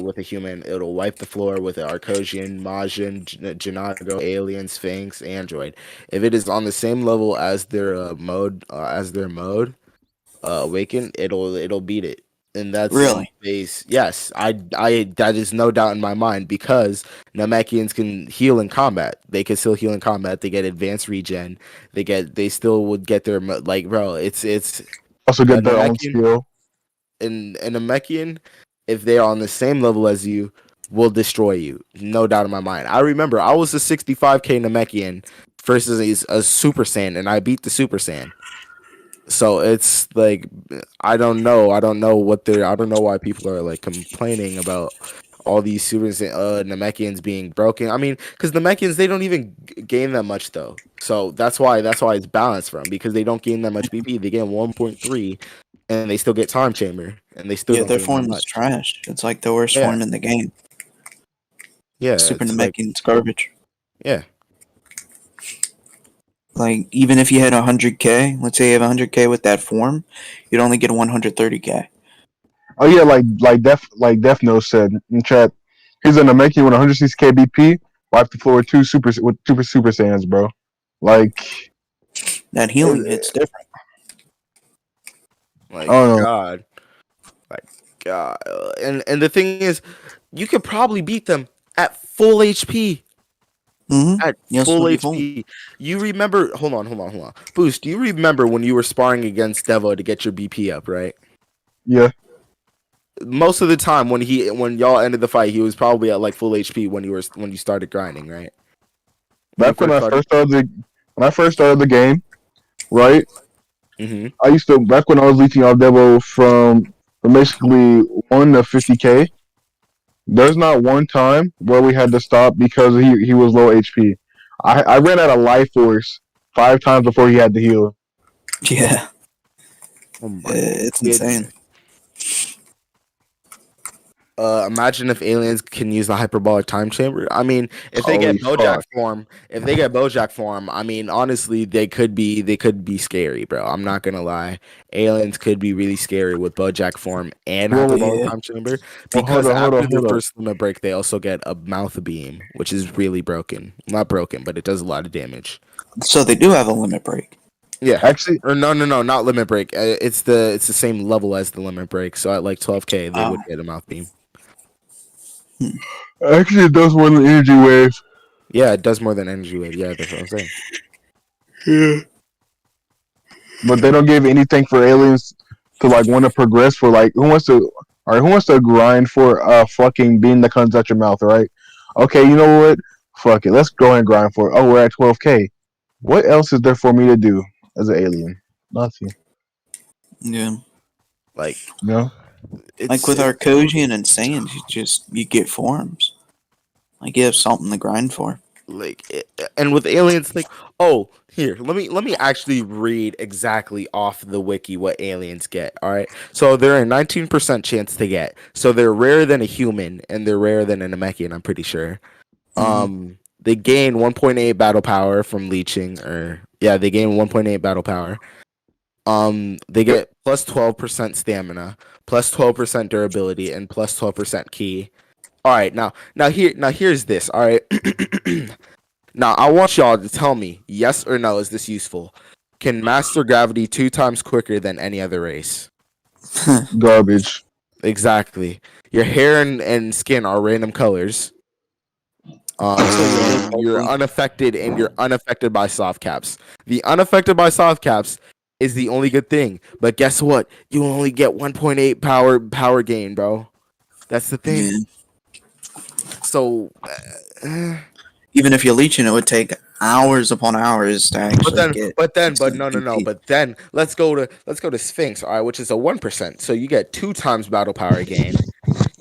with a human. It'll wipe the floor with an Arcosian, Majin, Janago, Alien, Sphinx, Android. If it is on the same level as their mode, Awaken, it'll beat it. And that's Really? base. Yes, I that is no doubt in my mind because Namekians can heal in combat. They can still heal in combat. They get advanced regen. They still would get their like, bro. It's Also a get their own Namekian skill. and a Namekian, if they are on the same level as you, will destroy you. No doubt in my mind. I remember I was a 65k Namekian versus a Super Saiyan, and I beat the Super Saiyan. So it's like I don't know. I don't know I don't know why people are like complaining about all these Super Namekians being broken. I mean, because Namekians they don't even gain that much though. So that's why it's balanced from because they don't gain that much BP. They gain 1.3, and they still get time chamber, and they still Yeah, don't their gain that form is much. trash. It's like the worst Yeah, form in the game. yeah. Super It's like Namekian's garbage. yeah. Like, even if you had 100k, let's say you have 100k with that form, you'd only get 130k. Oh yeah, like Def Note said in chat, he's gonna make you 106 kbp, wipe the floor with two super saiyans, bro. Like That healing hits different. I Like don't know. God, like God, and the thing is, you could probably beat them at full HP. Mm-hmm. At Yes, full would be full. HP. You remember? Hold on. Boost. Do you remember when you were sparring against Devo to get your BP up? Right. Yeah. Most of the time when y'all ended the fight, he was probably at like full HP when you started grinding, right? When you Back when first I started. first started the game, right? Mm-hmm. I used to back when I was leeching off Devo from basically 1 to 50K. There's not one time where we had to stop because he was low HP. I ran out of life force 5 times before he had to heal. Yeah, Oh my it's insane. goodness. Imagine if aliens can use the hyperbolic time chamber. I mean, if they Holy get fuck. BoJack form, I mean, honestly, they could be scary, bro. I'm not gonna lie. Aliens could be really scary with BoJack form and Well, hyperbolic Yeah. time chamber well, because hold after on, their hold on. first limit break, they also get a mouth beam, which is really broken. Not broken, but it does a lot of damage. So they do have a limit break. Yeah. Actually, Or no, not limit break. It's the same level as the limit break. So at like 12K, they would get a mouth beam. it does more than energy wave. Yeah, it does more than energy wave. Yeah, that's what I'm saying. Yeah. But they don't give anything for aliens to like want to progress for like who wants to grind for a fucking bean that comes out your mouth, right? Okay, you know what? Fuck it. Let's go and grind for it. Oh, we're at 12K. What else is there for me to do as an alien? Nothing. Yeah. Like You know? Like with Arcosian and Saiyan, you get forms. Like you have something to grind for. and with aliens, like, oh, here, let me actually read exactly off the wiki what aliens get. All right, so they're a 19% chance to get. So they're rarer than a human, and they're rarer than a Namekian. I'm pretty sure. They gain 1.8 battle power from leeching, or yeah, they gain 1.8 battle power. They get plus 12% stamina, plus 12% durability, and plus 12% key. All right, here's this. All right, now I want y'all to tell me yes or no. Is this useful? Can master gravity 2 times quicker than any other race? Garbage. Exactly. Your hair and skin are random colors. So you're unaffected and you're unaffected by soft caps. The unaffected by soft caps is the only good thing. But guess what? You only get 1.8 power gain, bro. That's the thing. Yeah. So Even if you're leeching, it would take hours upon hours to actually get. but instant no, BP. but then let's go to Sphinx, all right, which is a 1%. So you get 2 times battle power gain.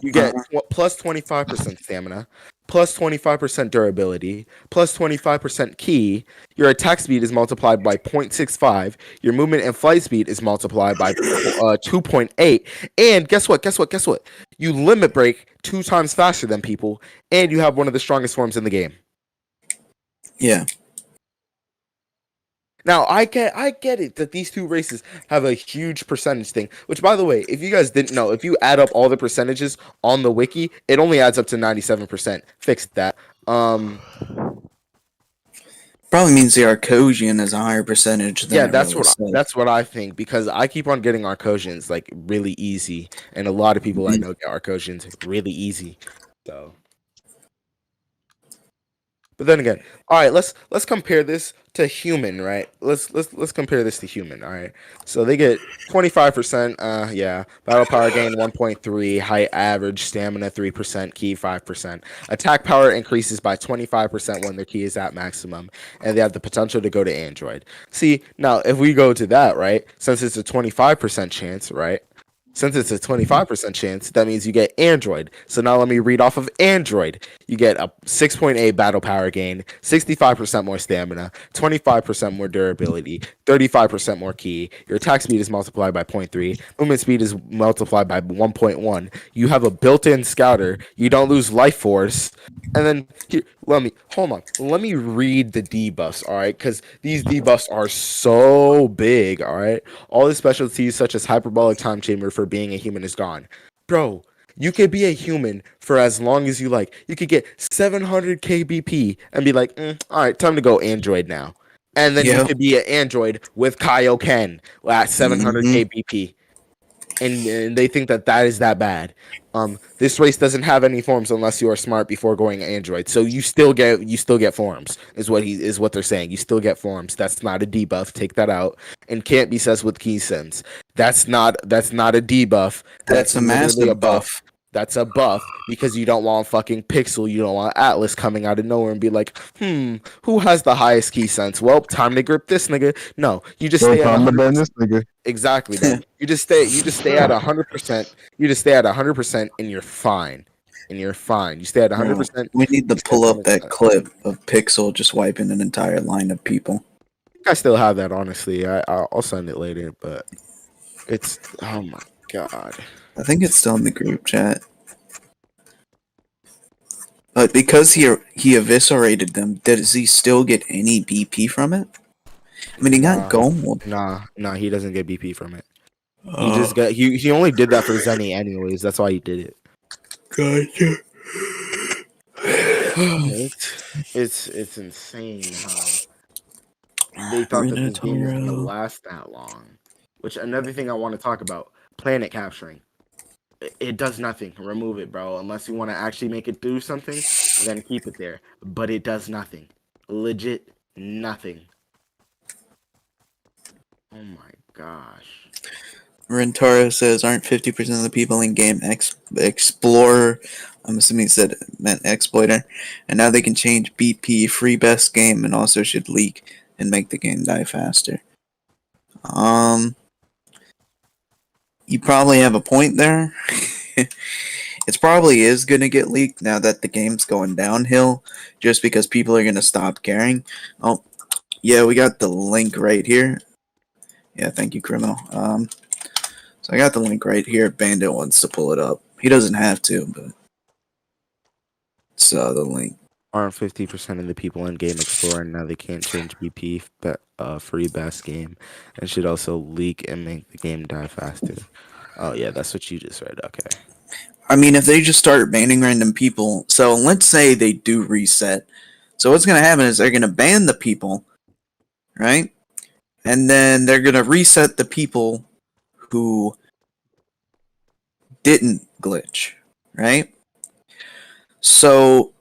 You get plus 25% stamina, plus 25% durability, plus 25% key. Your attack speed is multiplied by 0.65. Your movement and flight speed is multiplied by 2.8. And guess what? You limit break 2 times faster than people, and you have one of the strongest forms in the game. Yeah. Now I get it that these two races have a huge percentage thing. Which, by the way, if you guys didn't know, if you add up all the percentages on the wiki, it only adds up to 97%. Fix that. Probably means the Arcosian is a higher percentage than Yeah, it really says. that's what I think because I keep on getting Arcosians like really easy, and a lot of people I know get Arcosians really easy. So. But then again, all right, let's compare this to human, right? Let's compare this to human, all right? So they get 25%, yeah, battle power gain 1.3, height average, stamina 3%, key 5%. Attack power increases by 25% when their key is at maximum, and they have the potential to go to android. See, now if we go to that, right? Since it's a 25% chance, right? Since it's a 25% chance, that means you get Android. So now let me read off of Android. You get a 6.8 battle power gain, 65% more stamina, 25% more durability, 35% more key. Your attack speed is multiplied by 0.3. Movement speed is multiplied by 1.1. You have a built-in scouter. You don't lose life force. And then here, let me read the debuffs, all right? Because these debuffs are so big, all right? All the specialties such as hyperbolic time chamber for being a human is gone. Bro, you could be a human for as long as you like. You could get 700 kbp and be like, all right, time to go android now. And then you Yep. could be an android with Kaioken at 700 kbp. and they think that is that bad. This race doesn't have any forms unless you are smart before going Android. So you still get forms is what they're saying. You still get forms. That's not a debuff. Take that out. And can't be says with key sense. That's not a debuff. That's a literally massive buff. That's a buff because you don't want fucking Pixel, you don't want Atlas coming out of nowhere and be like, who has the highest key sense? Well, time to grip this nigga. No, you just stay at time to ban 100%. this nigga. Exactly, bro. You just stay at 100%. You just stay at 100% and you're fine. You stay at 100%. We need to pull up that clip of Pixel just wiping an entire line of people. I still have that, honestly. I'll send it later, but it's, oh my god. I think it's still in the group chat. But because he eviscerated them, does he still get any BP from it? I mean, he got gold. Nah, he doesn't get BP from it. He just got he only did that for Zenny anyways. That's why he did it. Gotcha. It's insane how they thought that this game was gonna last that long. Which another thing I want to talk about: planet capturing. It does nothing. Remove it, bro. Unless you want to actually make it do something, then keep it there. But it does nothing. Legit nothing. Oh my gosh. Rentaro says, aren't 50% of the people in game Explorer? I'm assuming he said meant exploiter. And now they can change BP, free best game, and also should leak and make the game die faster. You probably have a point there. It probably is going to get leaked now that the game's going downhill, just because people are going to stop caring. Oh, yeah, we got the link right here. Yeah, thank you, Criminal. So I got the link right here. Bandit wants to pull it up. He doesn't have to, but it's the link. Aren't 50% of the people in Game Explorer now they can't change BP, but free best game, and should also leak and make the game die faster. Oh yeah, that's what you just read. Okay. I mean, if they just start banning random people, so let's say they do reset. So what's going to happen is they're going to ban the people, right? And then they're going to reset the people who didn't glitch, right? So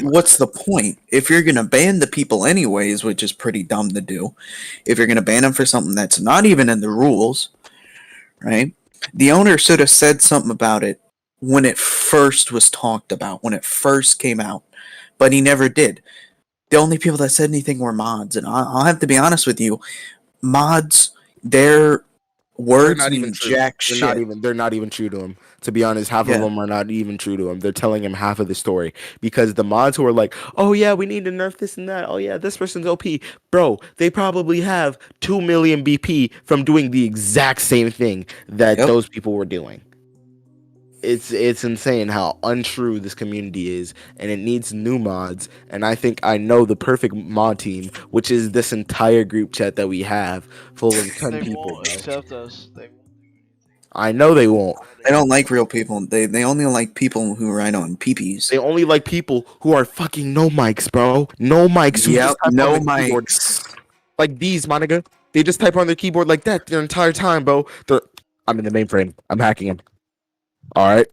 what's the point? If you're going to ban the people anyways, which is pretty dumb to do, if you're going to ban them for something that's not even in the rules, right? The owner should have said something about it when it first was talked about, when it first came out, but he never did. The only people that said anything were mods, and I'll have to be honest with you, mods, their words mean jack shit. They're not even true to him. To be honest, half of them are not even true to him. They're telling him half of the story because the mods who are like, "Oh yeah, we need to nerf this and that. Oh yeah, this person's OP." Bro, they probably have 2 million BP from doing the exact same thing that those people were doing. It's insane how untrue this community is, and it needs new mods. And I think I know the perfect mod team, which is this entire group chat that we have, full of 10 They people. won't accept us. They won't. I know they won't. They don't like real people. They only like people who write on PPs. They only like people who are fucking no mics, bro. No mics. Yep, no mics. Like these, my nigga. They just type on their keyboard like that their entire time, bro. I'm in the mainframe. I'm hacking him. All right.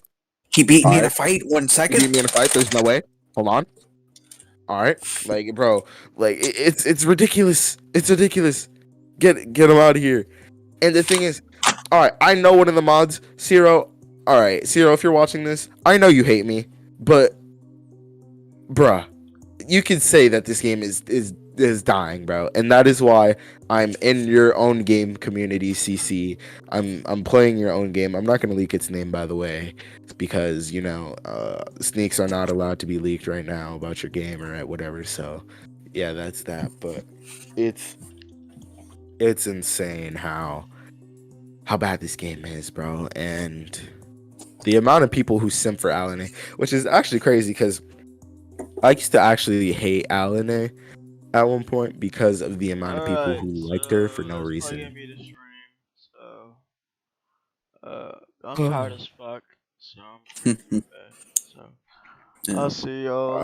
He beat me in a fight. 1 second. He beat me in a fight. There's no way. Hold on. All right. Like, bro. Like, it's ridiculous. It's ridiculous. Get him out of here. And the thing is, all right, I know one of the mods, Zero. All right, Zero, if you're watching this, I know you hate me, but, bruh, you can say that this game is dying, bro, and that is why I'm in your own game community, CC. I'm playing your own game. I'm not gonna leak its name, by the way, because sneaks are not allowed to be leaked right now about your game or whatever. So, yeah, that's that. But it's insane how bad this game is, bro, and the amount of people who simp for Alan, which is actually crazy because I used to actually hate Alan at one point because of the amount of people who liked her for no reason. I'm tired as fuck, so I'll see y'all.